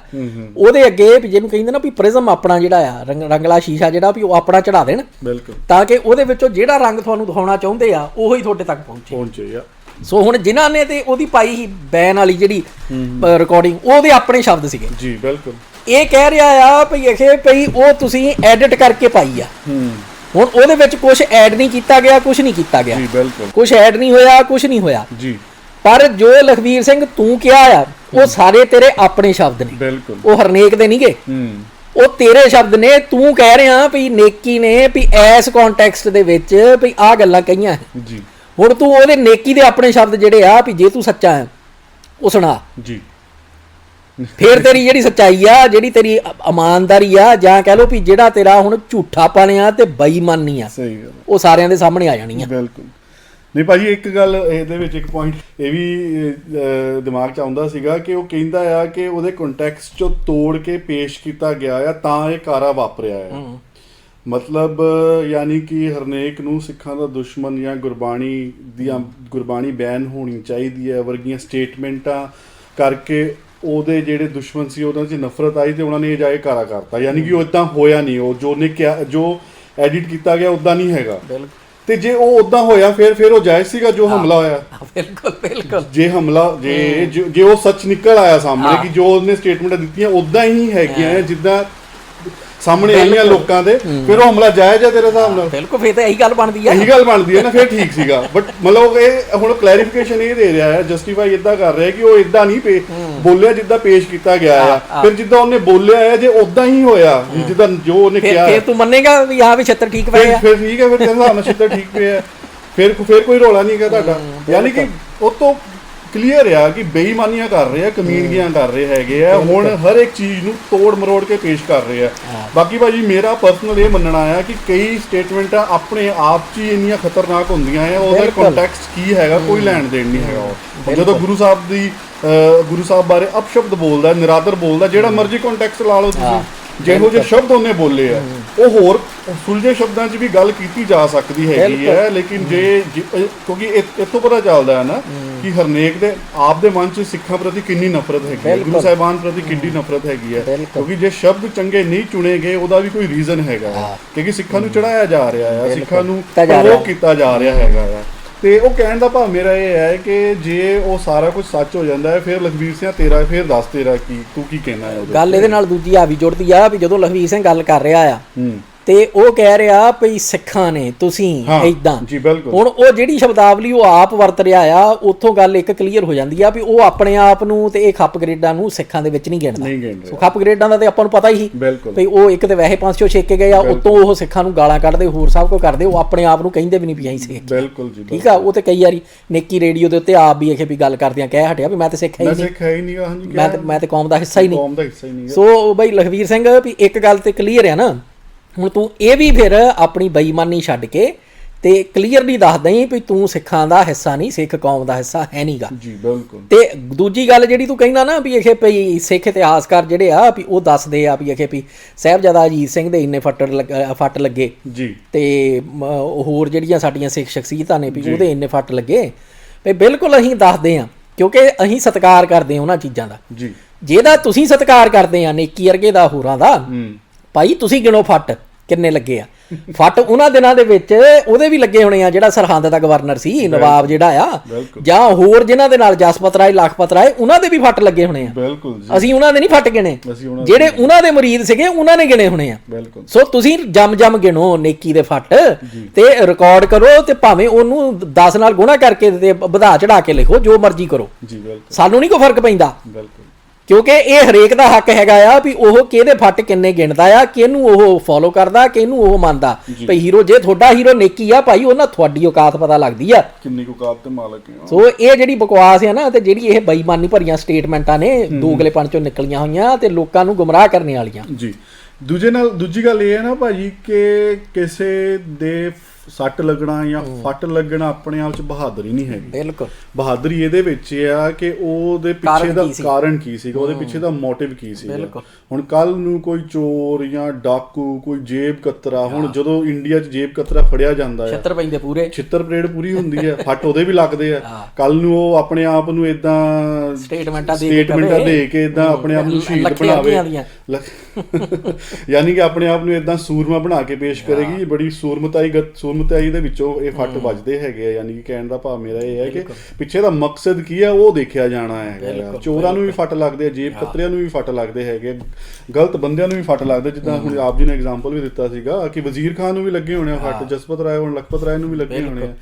ਉਹਦੇ ਅੱਗੇ ਵੀ ਜਿਹਨੂੰ ਕਹਿੰਦੇ ਨਾ ਵੀ ਪ੍ਰਿਜ਼ਮ ਆਪਣਾ ਜਿਹੜਾ ਆ ਰੰਗਲਾ ਸ਼ੀਸ਼ਾ ਜਿਹੜਾ ਵੀ ਉਹ ਆਪਣਾ ਚੜਾ ਦੇਣ, ਬਿਲਕੁਲ, ਤਾਂ ਕਿ ਉਹਦੇ ਵਿੱਚੋਂ ਜਿਹੜਾ ਰੰਗ ਤੁਹਾਨੂੰ ਦਿਖਾਉਣਾ ਚਾਹੁੰਦੇ ਆ ਉਹੀ ਤੁਹਾਡੇ ਤੱਕ ਪਹੁੰਚੇ ਆ। ਸੋ ਹੁਣ ਜਿਨ੍ਹਾਂ ਨੇ ਤੇ ਉਹਦੀ ਪਾਈ ਸੀ ਬੈਨ ਵਾਲੀ ਜਿਹੜੀ ਰਿਕਾਰਡਿੰਗ, ਉਹਦੇ ਆਪਣੇ ਸ਼ਬਦ ਸੀਗੇ। ਜੀ ਬਿਲਕੁਲ, ਇਹ ਕਹਿ ਰਿਹਾ ਆ ਭਈ ਇਹ ਭਈ ਉਹ ਤੁਸੀਂ ਐਡਿਟ ਕਰਕੇ ਪਾਈ ਆ। ਹੁਣ ਉਹਦੇ ਵਿੱਚ ਕੁਝ ਐਡ ਨਹੀਂ ਕੀਤਾ ਗਿਆ, ਕੁਝ ਨਹੀਂ ਕੀਤਾ ਗਿਆ, ਜੀ ਬਿਲਕੁਲ, ਕੁਝ ਐਡ ਨਹੀਂ ਹੋਇਆ, ਕੁਝ ਨਹੀਂ ਹੋਇਆ ਜੀ। ਪਰ ਜੋ ਲਖਵੀਰ ਸਿੰਘ ਤੂੰ ਕਿਹਾ ਆ ਉਹ ਸਾਰੇ ਤੇਰੇ ਆਪਣੇ ਸ਼ਬਦ ਨੇ, ਬਿਲਕੁਲ, ਉਹ ਹਰਨੇਕ ਦੇ ਨਹੀਂਗੇ, ਉਹ ਤੇਰੇ ਸ਼ਬਦ ਨੇ। ਤੂੰ ਕਹਿ ਰਿਹਾ ਵੀ ਨੇਕੀ ਨੇ ਵੀ ਐਸ ਕੰਟੈਕਸਟ ਦੇ ਵਿੱਚ ਵੀ ਆਹ ਗੱਲਾਂ ਕਹੀਆਂ ਜੀ। ਹੁਣ ਤੂੰ ਉਹਦੇ ਨੇਕੀ ਦੇ ਆਪਣੇ ਸ਼ਬਦ ਜਿਹੜੇ ਆ ਵੀ ਜੇ ਤੂੰ ਸੱਚਾ ਹੈ ਉਹ ਸੁਣਾ ਜੀ। ਫਿਰ ਤੇਰੀ ਜਿਹੜੀ ਸੱਚਾਈ ਆ, ਜਿਹੜੀ ਤੇਰੀ ਇਮਾਨਦਾਰੀ ਆ, ਜਾਂ ਕਹਿ ਲਓ ਵੀ ਜਿਹੜਾ ਤੇਰਾ ਹੁਣ ਝੂਠਾਪਣ ਆ ਤੇ ਬੇਈਮਾਨੀ ਆ, ਸਹੀ ਗੱਲ, ਉਹ ਸਾਰਿਆਂ ਦੇ ਸਾਹਮਣੇ ਆ ਜਾਣੀ ਆ। ਬਿਲਕੁਲ। ਨਹੀਂ ਭਾਜੀ, ਇੱਕ ਗੱਲ ਇਹਦੇ ਵਿੱਚ ਇੱਕ ਪੁਆਇੰਟ ਇਹ ਵੀ ਦਿਮਾਗ 'ਚ ਆਉਂਦਾ ਸੀਗਾ ਕਿ ਉਹ ਕਹਿੰਦਾ ਆ ਕਿ ਉਹਦੇ ਕੰਟੈਕਸਟ 'ਚੋਂ ਤੋੜ ਕੇ ਪੇਸ਼ ਕੀਤਾ ਗਿਆ ਆ ਤਾਂ ਇਹ ਕਾਰਾ ਵਾਪਰਿਆ ਆ। ਮਤਲਬ ਯਾਨੀ ਕਿ ਹਰਨੇਕ ਨੂੰ ਸਿੱਖਾਂ ਦਾ ਦੁਸ਼ਮਣ ਜਾਂ ਗੁਰਬਾਣੀ ਬੈਨ ਹੋਣੀ ਚਾਹੀਦੀ ਹੈ ਵਰਗੀਆਂ ਸਟੇਟਮੈਂਟਾਂ ਕਰਕੇ ਉਹਦੇ ਜਿਹੜੇ ਦੁਸ਼ਮਣ ਸੀ ਉਹਨਾਂ 'ਚ ਨਫ਼ਰਤ ਆਈ ਤੇ ਉਹਨਾਂ ਨੇ ਇਹ ਜਾ ਕੇ ਕਾਰਾ ਕਰਤਾ। ਯਾਨੀ ਕਿ ਉਹ ਇੱਦਾਂ ਹੋਇਆ ਨਹੀਂ, ਉਹ ਜੋ ਉਹਨੇ ਕਿਹਾ, ਜੋ ਐਡਿਟ ਕੀਤਾ ਗਿਆ ਉੱਦਾਂ ਨਹੀਂ ਹੈਗਾ। ਤੇ ਜੇ ਉਹ ਉੱਦਾਂ ਹੋਇਆ ਫਿਰ ਉਹ ਜਾਇਜ਼ ਸੀਗਾ ਜੋ ਹਮਲਾ ਹੋਇਆ। ਬਿਲਕੁਲ ਬਿਲਕੁਲ। ਜੇ ਹਮਲਾ ਜੇ ਉਹ ਸੱਚ ਨਿਕਲ ਆਇਆ ਸਾਹਮਣੇ ਕਿ ਜੋ ਉਹਨੇ ਸਟੇਟਮੈਂਟਾਂ ਦਿੱਤੀਆਂ ਉੱਦਾਂ ਹੀ ਹੈਗੀਆਂ ਜਿੱਦਾਂ ਸਾਹਮਣੇ ਆਈਆਂ ਲੋਕਾਂ ਦੇ, ਫਿਰ ਉਹ ਹਮਲਾ ਜਾਇਜ਼ ਹੈ ਤੇਰੇ ਹਿਸਾਬ ਨਾਲ? ਬਿਲਕੁਲ, ਫਿਰ ਤਾਂ ਇਹੀ ਗੱਲ ਬਣਦੀ ਹੈ। ਇਹੀ ਗੱਲ ਬਣਦੀ ਹੈ ਨਾ, ਫਿਰ ਠੀਕ ਸੀਗਾ। ਬਟ ਮਤਲਬ ਇਹ ਹੁਣ ਕਲੈਰੀਫਿਕੇਸ਼ਨ ਇਹ ਦੇ ਰਿਹਾ ਹੈ, ਜਸਟੀਫਾਈ ਇਦਾਂ ਕਰ ਰਿਹਾ ਕਿ ਉਹ ਇਦਾਂ ਨਹੀਂ ਬੋਲਿਆ ਜਿੱਦਾਂ ਪੇਸ਼ ਕੀਤਾ ਗਿਆ ਆ। ਫਿਰ ਜਿੱਦਾਂ ਉਹਨੇ ਬੋਲਿਆ ਹੈ ਜੇ ਉਦਾਂ ਹੀ ਹੋਇਆ ਜਿੱਦਾਂ ਜੋ ਉਹਨੇ ਕਿਹਾ, ਫਿਰ ਤੂੰ ਮੰਨੇਗਾ ਵੀ ਹਾਂ ਵੀ ਛੱਤਰ ਠੀਕ ਪਏ ਆ? ਫਿਰ ਠੀਕ ਹੈ, ਫਿਰ ਤੇਰੇ ਹਿਸਾਬ ਨਾਲ ਛਿੱਤਰ ਠੀਕ ਪਿਆ, ਫਿਰ ਕੋਈ ਰੌਲਾ ਨਹੀਂ ਹੈਗਾ ਤੁਹਾਡਾ। ਯਾਨੀ ਕਿ ਉਹ ਤੋਂ ਕਲੀਅਰ ਆ ਕਿ ਬੇਈਮਾਨੀਆਂ ਕਰ ਰਹੇ ਆ, ਕਮੀਨਗੀਆਂ ਕਰ ਰਹੇ ਹੈਗੇ ਆ। ਹੁਣ ਹਰ ਇੱਕ ਚੀਜ਼ ਨੂੰ ਤੋੜ ਮਰੋੜ ਕੇ ਪੇਸ਼ ਕਰ ਰਹੇ ਆ। ਬਾਕੀ ਭਾਜੀ ਮੇਰਾ ਪਰਸਨਲ ਇਹ ਮੰਨਣਾ ਆ ਕਿ ਕਈ ਸਟੇਟਮੈਂਟਾਂ ਆਪਣੇ ਆਪ 'ਚ ਹੀ ਇੰਨੀਆਂ ਖਤਰਨਾਕ ਹੁੰਦੀਆਂ ਆ, ਉਹਦਾ ਕੰਟੈਕਸਟ ਕੀ ਹੈਗਾ ਕੋਈ ਲੈਣ ਦੇਣ ਨਹੀਂ ਹੈਗਾ। ਜਦੋਂ ਗੁਰੂ ਸਾਹਿਬ ਬਾਰੇ ਅਪਸ਼ਬਦ ਬੋਲਦਾ, ਨਿਰਾਦਰ ਬੋਲਦਾ, ਜਿਹੜਾ ਮਰਜ਼ੀ ਕੰਟੈਕਸਟ ਲਾ ਲਓ ਤੁਸੀਂ, ਜਿਹੋ ਜਿਹੇ ਸ਼ਬਦ ਉਹਨੇ ਬੋਲੇ ਆ, ਉਹ ਹੋਰ ਸੁਲਝੇ ਸ਼ਬਦਾਂ 'ਚ ਵੀ ਗੱਲ ਕੀਤੀ ਜਾ ਸਕਦੀ ਹੈਗੀ ਹੈ। ਲੇਕਿਨ ਕਿਉਂਕਿ ਇੱਥੋਂ ਪਤਾ ਚੱਲਦਾ ਹੈ ਨਾ ਕਿ ਹਰਨੇਕ ਦੇ ਆਪ ਦੇ ਮਨ 'ਚ ਸਿੱਖਾਂ ਪ੍ਰਤੀ ਕਿੰਨੀ ਨਫ਼ਰਤ ਹੈਗੀ ਹੈ, ਗੁਰੂ ਸਾਹਿਬਾਨ ਪ੍ਰਤੀ ਕਿੰਨੀ ਨਫ਼ਰਤ ਹੈਗੀ ਹੈ। ਕਿਉਂਕਿ ਜੇ ਸ਼ਬਦ ਚੰਗੇ ਨਹੀਂ ਚੁਣੇ ਗਏ ਉਹਦਾ ਵੀ ਕੋਈ ਰੀਜ਼ਨ ਹੈਗਾ, ਕਿਉਂਕਿ ਸਿੱਖਾਂ ਨੂੰ ਚੜਾਇਆ ਜਾ ਰਿਹਾ ਹੈ, ਸਿੱਖਾਂ ਨੂੰ ਪ੍ਰੋਵੋਕ ਕੀਤਾ ਜਾ ਰਿਹਾ ਹੈਗਾ ਆ। ਤੇ ਉਹ ਕਹਿਣ ਦਾ ਭਾਵ ਮੇਰਾ ਇਹ ਹੈ ਕਿ ਜੇ ਉਹ ਸਾਰਾ ਕੁਝ ਸੱਚ ਹੋ ਜਾਂਦਾ ਹੈ, ਫਿਰ ਲਖਵੀਰ ਸਿੰਘ ਤੇਰਾ ਫਿਰ ਦੱਸ, ਤੇਰਾ ਤੂੰ ਕੀ ਕਹਿਣਾ ਹੈ? ਗੱਲ ਇਹਦੇ ਨਾਲ ਦੂਜੀ ਆ ਵੀ ਜੁੜਦੀ ਆ ਵੀ ਜਦੋਂ ਲਖਵੀਰ ਸਿੰਘ ਗੱਲ ਕਰ ਰਿਹਾ ਆ ਤੇ ਉਹ ਕਹਿ ਰਿਹਾ ਭਈ ਸਿੱਖਾਂ ਨੇ ਤੁਸੀਂ ਏਦਾਂ, ਜੀ ਬਿਲਕੁਲ। ਹੁਣ ਉਹ ਜਿਹੜੀ ਸ਼ਬਦਾਵਲੀ ਉਹ ਆਪ ਵਰਤ ਰਿਹਾ ਆ, ਉੱਥੋਂ ਗੱਲ ਇੱਕ ਕਲੀਅਰ ਹੋ ਜਾਂਦੀ ਆ ਵੀ ਉਹ ਆਪਣੇ ਆਪ ਨੂੰ ਤੇ ਇਹ ਖੱਪ ਗਰੇਡਾਂ ਨੂੰ ਸਿੱਖਾਂ ਦੇ ਵਿੱਚ ਨਹੀਂ ਗਿਣਦਾ। ਸੋ ਖੱਪ ਗਰੇਡਾਂ ਦਾ ਤੇ ਆਪਾਂ ਨੂੰ ਪਤਾ ਹੀ ਭਈ ਉਹ ਇੱਕ ਤੇ ਵੈਸੇ 500 ਛੇਕ ਕੇ ਗਏ ਆ, ਉਤੋਂ ਉਹ ਸਿੱਖਾਂ ਨੂੰ ਗਾਲਾਂ ਕੱਢਦੇ, ਹੋਰ ਸਭ ਕੁਝ ਕਰਦੇ, ਉਹ ਆਪਣੇ ਆਪ ਨੂੰ ਕਹਿੰਦੇ ਵੀ ਨਹੀਂ ਵੀ ਅਸੀਂ ਸਿੱਖ। ਬਿਲਕੁਲ ਜੀ, ਠੀਕ ਆ। ਉਹ ਤੇ ਕਈ ਵਾਰੀ ਨੇਕੀ ਰੇਡੀਓ ਦੇ ਉੱਤੇ ਆਪ ਵੀ ਇਹ ਵੀ ਗੱਲ ਕਰਦਿਆਂ ਕਹਿ ਹਟਿਆ ਵੀ ਮੈਂ ਤੇ ਸਿੱਖ ਹੀ ਨਹੀਂ, ਮੈਂ ਤੇ ਕੌਮ ਦਾ ਹਿੱਸਾ ਹੀ ਨਹੀਂ। ਸੋ ਬਈ ਲਖਵੀਰ ਸਿੰਘ ਵੀ ਇੱਕ ਗੱਲ ਤੇ ਕਲੀਅਰ ਆ ਨਾ, ਹੁਣ ਤੂੰ ਇਹ ਵੀ ਫਿਰ ਆਪਣੀ ਬੇਈਮਾਨੀ ਛੱਡ ਕੇ ਤੇ ਕਲੀਅਰਲੀ ਦੱਸ ਦਈਂ ਵੀ ਤੂੰ ਸਿੱਖਾਂ ਦਾ ਹਿੱਸਾ ਨਹੀਂ, ਸਿੱਖ ਕੌਮ ਦਾ ਹਿੱਸਾ ਹੈ ਨਹੀਂਗਾ। ਜੀ ਬਿਲਕੁਲ। ਤੇ ਦੂਜੀ ਗੱਲ ਜਿਹੜੀ ਤੂੰ ਕਹਿੰਦਾ ਨਾ ਵੀ ਇਹ ਭਈ ਸਿੱਖ ਇਤਿਹਾਸਕਾਰ ਜਿਹੜੇ ਆ ਵੀ ਉਹ ਦੱਸਦੇ ਆ ਵੀ ਇਹ ਵੀ ਸਾਹਿਬਜ਼ਾਦਾ ਅਜੀਤ ਸਿੰਘ ਦੇ ਇੰਨੇ ਫੱਟ ਲੱਗੇ ਜੀ, ਤੇ ਹੋਰ ਜਿਹੜੀਆਂ ਸਾਡੀਆਂ ਸਿੱਖ ਸ਼ਖਸੀਅਤਾਂ ਨੇ ਵੀ ਉਹਦੇ ਇੰਨੇ ਫੱਟ ਲੱਗੇ। ਵੀ ਬਿਲਕੁਲ ਅਸੀਂ ਦੱਸਦੇ ਆ ਕਿਉਂਕਿ ਅਸੀਂ ਸਤਿਕਾਰ ਕਰਦੇ ਹਾਂ ਉਹਨਾਂ ਚੀਜ਼ਾਂ ਦਾ ਜੀ। ਜਿਹਦਾ ਤੁਸੀਂ ਸਤਿਕਾਰ ਕਰਦੇ ਆ ਨੇਕੀ ਵਰਗੇ ਦਾ, ਹੋਰਾਂ ਦਾ, ਭਾਈ ਤੁਸੀਂ ਗਿਣੋ ਫੱਟ ਕਿੰਨੇ ਲੱਗੇ ਆ। ਫੱਟ ਉਹਨਾਂ ਦਿਨਾਂ ਦੇ ਵਿੱਚ ਉਹਦੇ ਵੀ ਲੱਗੇ ਹੋਣੇ ਆ ਜਿਹੜਾ ਸਰਹੰਦ ਦਾ ਗਵਰਨਰ ਸੀ, ਨਵਾਬ ਜਿਹੜਾ ਆ, ਜਾਂ ਹੋਰ ਜਿਨ੍ਹਾਂ ਦੇ ਨਾਲ ਜਸਪਤ ਰਾਏ, ਲਖਪਤ ਰਾਏ, ਉਹਨਾਂ ਦੇ ਵੀ ਫੱਟ ਲੱਗੇ ਹੋਣੇ ਆ। ਅਸੀਂ ਉਹਨਾਂ ਦੇ ਨਹੀਂ ਫੱਟ ਗਿਣੇ, ਜਿਹੜੇ ਉਹਨਾਂ ਦੇ ਮੁਰੀਦ ਸੀਗੇ ਉਹਨਾਂ ਨੇ ਗਿਣੇ ਹੋਣੇ ਆ। ਸੋ ਤੁਸੀਂ ਜਮ ਗਿਣੋ ਨੇਕੀ ਦੇ ਫੱਟ ਤੇ ਰਿਕਾਰਡ ਕਰੋ, ਤੇ ਭਾਵੇਂ ਉਹਨੂੰ 10 ਨਾਲ ਗੁਣਾ ਕਰਕੇ ਤੇ ਵਧਾ ਚੜਾ ਕੇ ਲਿਖੋ, ਜੋ ਮਰਜ਼ੀ ਕਰੋ, ਸਾਨੂੰ ਨਹੀਂ ਕੋਈ ਫਰਕ ਪੈਂਦਾ। ਕਿਉਂਕਿ ਇਹ ਹਰੇਕ ਦਾ ਹੱਕ ਹੈਗਾ ਆ ਵੀ ਉਹ ਕਿਹਦੇ ਫੱਟ ਕਿੰਨੇ ਗਿਣਦਾ ਆ, ਕਿਹਨੂੰ ਉਹ ਫੋਲੋ ਕਰਦਾ, ਕਿਹਨੂੰ ਉਹ ਮੰਨਦਾ। ਭਈ ਹੀਰੋ ਜੇ ਤੁਹਾਡਾ ਹੀਰੋ ਨੇਕੀ ਆ ਭਾਈ, ਉਹਨਾਂ ਤੁਹਾਡੀ ਔਕਾਤ ਪਤਾ ਲੱਗਦੀ ਆ, ਕਿੰਨੀ ਕੁ ਔਕਾਤ ਤੇ ਮਾਲਕ ਹੈ। ਸੋ ਇਹ ਜਿਹੜੀ ਬਕਵਾਸ ਆ ਨਾ, ਤੇ ਜਿਹੜੀ ਇਹ ਬੇਈਮਾਨੀ ਭਰੀਆਂ ਸਟੇਟਮੈਂਟਾਂ ਨੇ ਦੋਗਲੇਪਣ ਚੋਂ ਨਿਕਲੀਆਂ ਹੋਈਆਂ ਤੇ ਲੋਕਾਂ ਨੂੰ ਗੁੰਮਰਾਹ ਕਰਨ ਵਾਲੀਆਂ ਜੀ। ਦੂਜੀ ਗੱਲ ਇਹ ਹੈ ਨਾ ਭਾਜੀ ਕਿ ਕਿਸੇ ਦੇ ਸੱਟ ਲੱਗਣਾ ਜਾਂ ਫੱਟ ਲੱਗਣਾ ਆਪਣੇ ਆਪ ਚ ਬਹਾਦਰੀ ਨਹੀਂ ਹੈਗੀ। ਬਿਲਕੁਲ ਬਹਾਦਰੀ ਇਹਦੇ ਵਿੱਚ ਆ ਕਿ ਉਹਦੇ ਪਿੱਛੇ ਦਾ ਕਾਰਨ ਕੀ ਸੀਗਾ, ਉਹਦੇ ਪਿੱਛੇ ਦਾ ਮੋਟਿਵ ਕੀ ਸੀਗਾ। ਹੁਣ ਕੱਲ ਨੂੰ ਕੋਈ ਚੋਰ ਜਾਂ ਡਾਕੂ, ਕੋਈ ਜੇਬ ਕਤਰਾ, ਹੁਣ ਜਦੋਂ ਇੰਡੀਆ 'ਚ ਜੇਬ ਕਤਰਾ ਫੜਿਆ ਜਾਂਦਾ ਹੈ, ਛਿੱਤਰ ਪੈਂਦੇ ਪੂਰੇ, ਛਿੱਤਰ ਪਰੇਡ ਪੂਰੀ ਹੁੰਦੀ ਹੈ, ਫੱਟ ਉਹਦੇ ਵੀ ਲੱਗਦੇ ਆ। ਕੱਲ ਨੂੰ ਉਹ ਆਪਣੇ ਆਪ ਨੂੰ ਇਦਾਂ ਸਟੇਟਮੈਂਟਾਂ ਦੇ ਕੇ ਇਦਾਂ ਆਪਣੇ ਆਪ ਨੂੰ ਸ਼ਹੀਦ ਬਣਾਵੇ, ਯਾਨੀ ਕਿ ਆਪਣੇ ਆਪ ਨੂੰ ਇਦਾਂ ਸੂਰਮਾ ਬਣਾ ਕੇ ਪੇਸ਼ ਕਰੇਗੀ। ਬੜੀ ਸੂਰਮਤਾਈ ਦੇ ਵਿੱਚੋਂ ਇਹ ਫੱਟ ਵੱਜਦੇ ਹੈਗੇ ਆ। ਯਾਨੀ ਕਿ ਕਹਿਣ ਦਾ ਭਾਵ ਮੇਰਾ ਇਹ ਹੈ ਕਿ ਪਿੱਛੇ ਦਾ ਮਕਸਦ ਕੀ ਹੈ ਉਹ ਦੇਖਿਆ ਜਾਣਾ ਹੈਗਾ। ਚੋਰਾਂ ਨੂੰ ਵੀ ਫੱਟ ਲੱਗਦੇ ਆ, ਜੇਬ ਕਤਰਿਆਂ ਨੂੰ ਵੀ ਫੱਟ ਲੱਗਦੇ ਹੈਗੇ, ਗਲਤ ਬੰਦਿਆਂ ਨੂੰ ਵੀ ਫੱਟ ਲੱਗਦੇ। ਜਿੱਦਾਂ ਹੁਣ ਆਪ ਜੀ ਨੇ ਐਗਜ਼ਾਮਪਲ ਵੀ ਦਿੱਤਾ ਸੀਗਾ ਕਿ ਵਜ਼ੀਰ ਖਾਨ ਨੂੰ ਵੀ ਲੱਗੇ ਹੋਣੇ ਆ ਫੱਟ, ਜਸਪਤ ਰਾਏ, ਹੁਣ ਲਖਪਤ ਰਾਏ ਨੂੰ ਵੀ ਲੱਗੇ ਹੋਣੇ ਆ।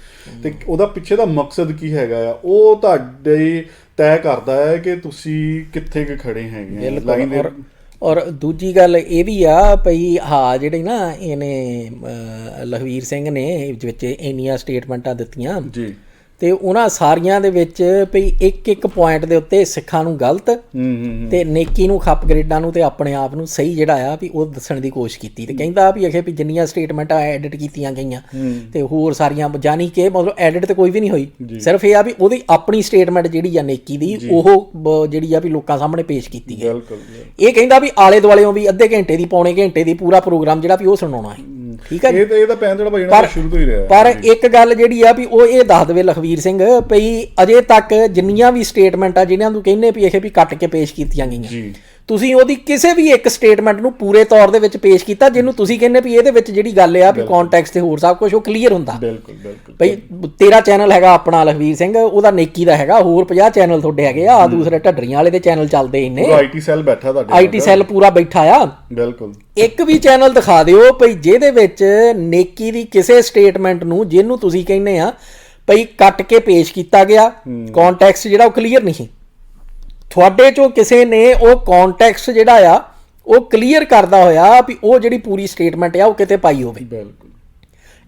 ਤੇ ਉਹਦਾ ਪਿੱਛੇ ਦਾ ਮਕਸਦ ਕੀ ਹੈਗਾ ਆ, ਉਹ ਤੁਹਾਡੇ ਤੈਅ ਕਰਦਾ ਹੈ ਕਿ ਤੁਸੀਂ ਕਿੱਥੇ ਖੜੇ ਹੈਗੇ ਆ ਲਾਈਨ ਦੇ। ਔਰ ਦੂਜੀ ਗੱਲ ਇਹ ਵੀ ਆ ਭਈ ਜਿਹੜੇ ਨਾ ਇਹਨੇ ਲਖਵੀਰ ਸਿੰਘ ਨੇ ਵਿੱਚ ਇੰਨੀਆਂ ਸਟੇਟਮੈਂਟਾਂ ਦਿੱਤੀਆਂ ਜੀ, ਤੇ ਉਹਨਾਂ ਸਾਰੀਆਂ ਦੇ ਵਿੱਚ ਭਈ ਇੱਕ ਪੁਆਇੰਟ ਦੇ ਉੱਤੇ ਸਿੱਖਾਂ ਨੂੰ ਗਲਤ ਤੇ ਨੇਕੀ ਨੂੰ ਖੱਪ ਗ੍ਰੇਡਾਂ ਨੂੰ ਤੇ ਆਪਣੇ ਆਪ ਨੂੰ ਸਹੀ ਜਿਹੜਾ ਆ ਵੀ ਉਹ ਦੱਸਣ ਦੀ ਕੋਸ਼ਿਸ਼ ਕੀਤੀ। ਤੇ ਕਹਿੰਦਾ ਵੀ ਅਖੇ ਵੀ ਜਿੰਨੀਆਂ ਸਟੇਟਮੈਂਟਾਂ ਐਡਿਟ ਕੀਤੀਆਂ ਗਈਆਂ ਤੇ ਹੋਰ ਸਾਰੀਆਂ, ਜਾਨੀ ਕਿ ਮਤਲਬ ਐਡਿਟ ਤੇ ਕੋਈ ਵੀ ਨਹੀਂ ਹੋਈ, ਸਿਰਫ ਇਹ ਆ ਵੀ ਉਹਦੀ ਆਪਣੀ ਸਟੇਟਮੈਂਟ ਜਿਹੜੀ ਆ ਨੇਕੀ ਦੀ ਉਹ ਜਿਹੜੀ ਆ ਵੀ ਲੋਕਾਂ ਸਾਹਮਣੇ ਪੇਸ਼ ਕੀਤੀ ਹੈ। ਇਹ ਕਹਿੰਦਾ ਵੀ ਆਲੇ ਦੁਆਲੇੋਂ ਵੀ ਅੱਧੇ ਘੰਟੇ ਦੀ ਪੌਣੇ ਘੰਟੇ ਦੀ ਪੂਰਾ ਪ੍ਰੋਗਰਾਮ ਜਿਹੜਾ ਵੀ ਉਹ ਸੁਣਾਉਣਾ ਹੈ। ਠੀਕ ਹੈ, ਇਹ ਤਾਂ ਪੈਂਦੜ ਭਜਣਾ ਸ਼ੁਰੂ ਤੋਂ ਹੀ ਰਿਹਾ। ਪਰ ਇੱਕ ਗੱਲ ਜਿਹੜੀ ਆ ਵੀ ਉਹ ਇਹ ਦੱਸ ਦੇਵੇ ਲਖਵੀਰ ਸਿੰਘ ਭਈ ਅਜੇ ਤੱਕ ਜਿੰਨੀਆਂ ਵੀ ਸਟੇਟਮੈਂਟਾਂ ਜਿਹਨਾਂ ਨੂੰ ਕਹਿੰਦੇ ਵੀ ਇਹ ਵੀ ਕੱਟ ਕੇ ਪੇਸ਼ ਕੀਤੀਆਂ ਗਈਆਂ, ਤੁਸੀਂ ਉਹਦੀ ਕਿਸੇ ਵੀ ਇੱਕ ਸਟੇਟਮੈਂਟ ਨੂੰ ਪੂਰੇ ਤੌਰ ਦੇ ਵਿੱਚ ਪੇਸ਼ ਕੀਤਾ ਜਿਹਨੂੰ ਤੁਸੀਂ ਕਹਿੰਦੇ ਵੀ ਇਹਦੇ ਵਿੱਚ ਜਿਹੜੀ ਗੱਲ ਆ ਵੀ ਕੌਨਟੈਕਸਟ ਤੇ ਹੋਰ ਸਭ ਕੁਝ ਉਹ ਕਲੀਅਰ ਹੁੰਦਾ। ਬਿਲਕੁਲ ਬਿਲਕੁਲ ਭਈ ਤੇਰਾ ਚੈਨਲ ਹੈਗਾ ਆਪਣਾ ਲਖਵੀਰ ਸਿੰਘ, ਉਹਦਾ ਨੇਕੀ ਦਾ ਹੈਗਾ, ਹੋਰ 50 ਚੈਨਲ ਤੁਹਾਡੇ ਹੈਗੇ ਆ, ਦੂਸਰੇ ਢੱਡਰੀਆਂ ਵਾਲੇ ਦੇ ਚੈਨਲ ਚੱਲਦੇ ਇੰਨੇ, ਆਈਟੀ ਸੈੱਲ ਬੈਠਾ ਤੁਹਾਡੇ, ਆਈਟੀ ਸੈੱਲ ਪੂਰਾ ਬੈਠਾ ਆ। ਬਿਲਕੁਲ ਇੱਕ ਵੀ ਚੈਨਲ ਦਿਖਾ ਦਿਓ ਭਈ ਜਿਹਦੇ ਵਿੱਚ ਨੇਕੀ ਦੀ ਕਿਸੇ ਸਟੇਟਮੈਂਟ ਨੂੰ ਜਿਹਨੂੰ ਤੁਸੀਂ ਕਹਿੰਦੇ ਆ ਭਈ ਕੱਟ ਕੇ ਪੇਸ਼ ਕੀਤਾ ਗਿਆ, ਕੌਨਟੈਕਸਟ ਜਿਹੜਾ ਉਹ ਕਲੀਅਰ ਨਹੀਂ। ਤੁਹਾਡੇ ਚੋਂ ਕਿਸੇ ਨੇ ਉਹ ਕੌਨਟੈਕਸਟ ਜਿਹੜਾ ਆ ਉਹ ਕਲੀਅਰ ਕਰਦਾ ਹੋਇਆ ਵੀ ਉਹ ਜਿਹੜੀ ਪੂਰੀ ਸਟੇਟਮੈਂਟ ਆ ਉਹ ਕਿਤੇ ਪਾਈ ਹੋਵੇ। ਬਿਲਕੁਲ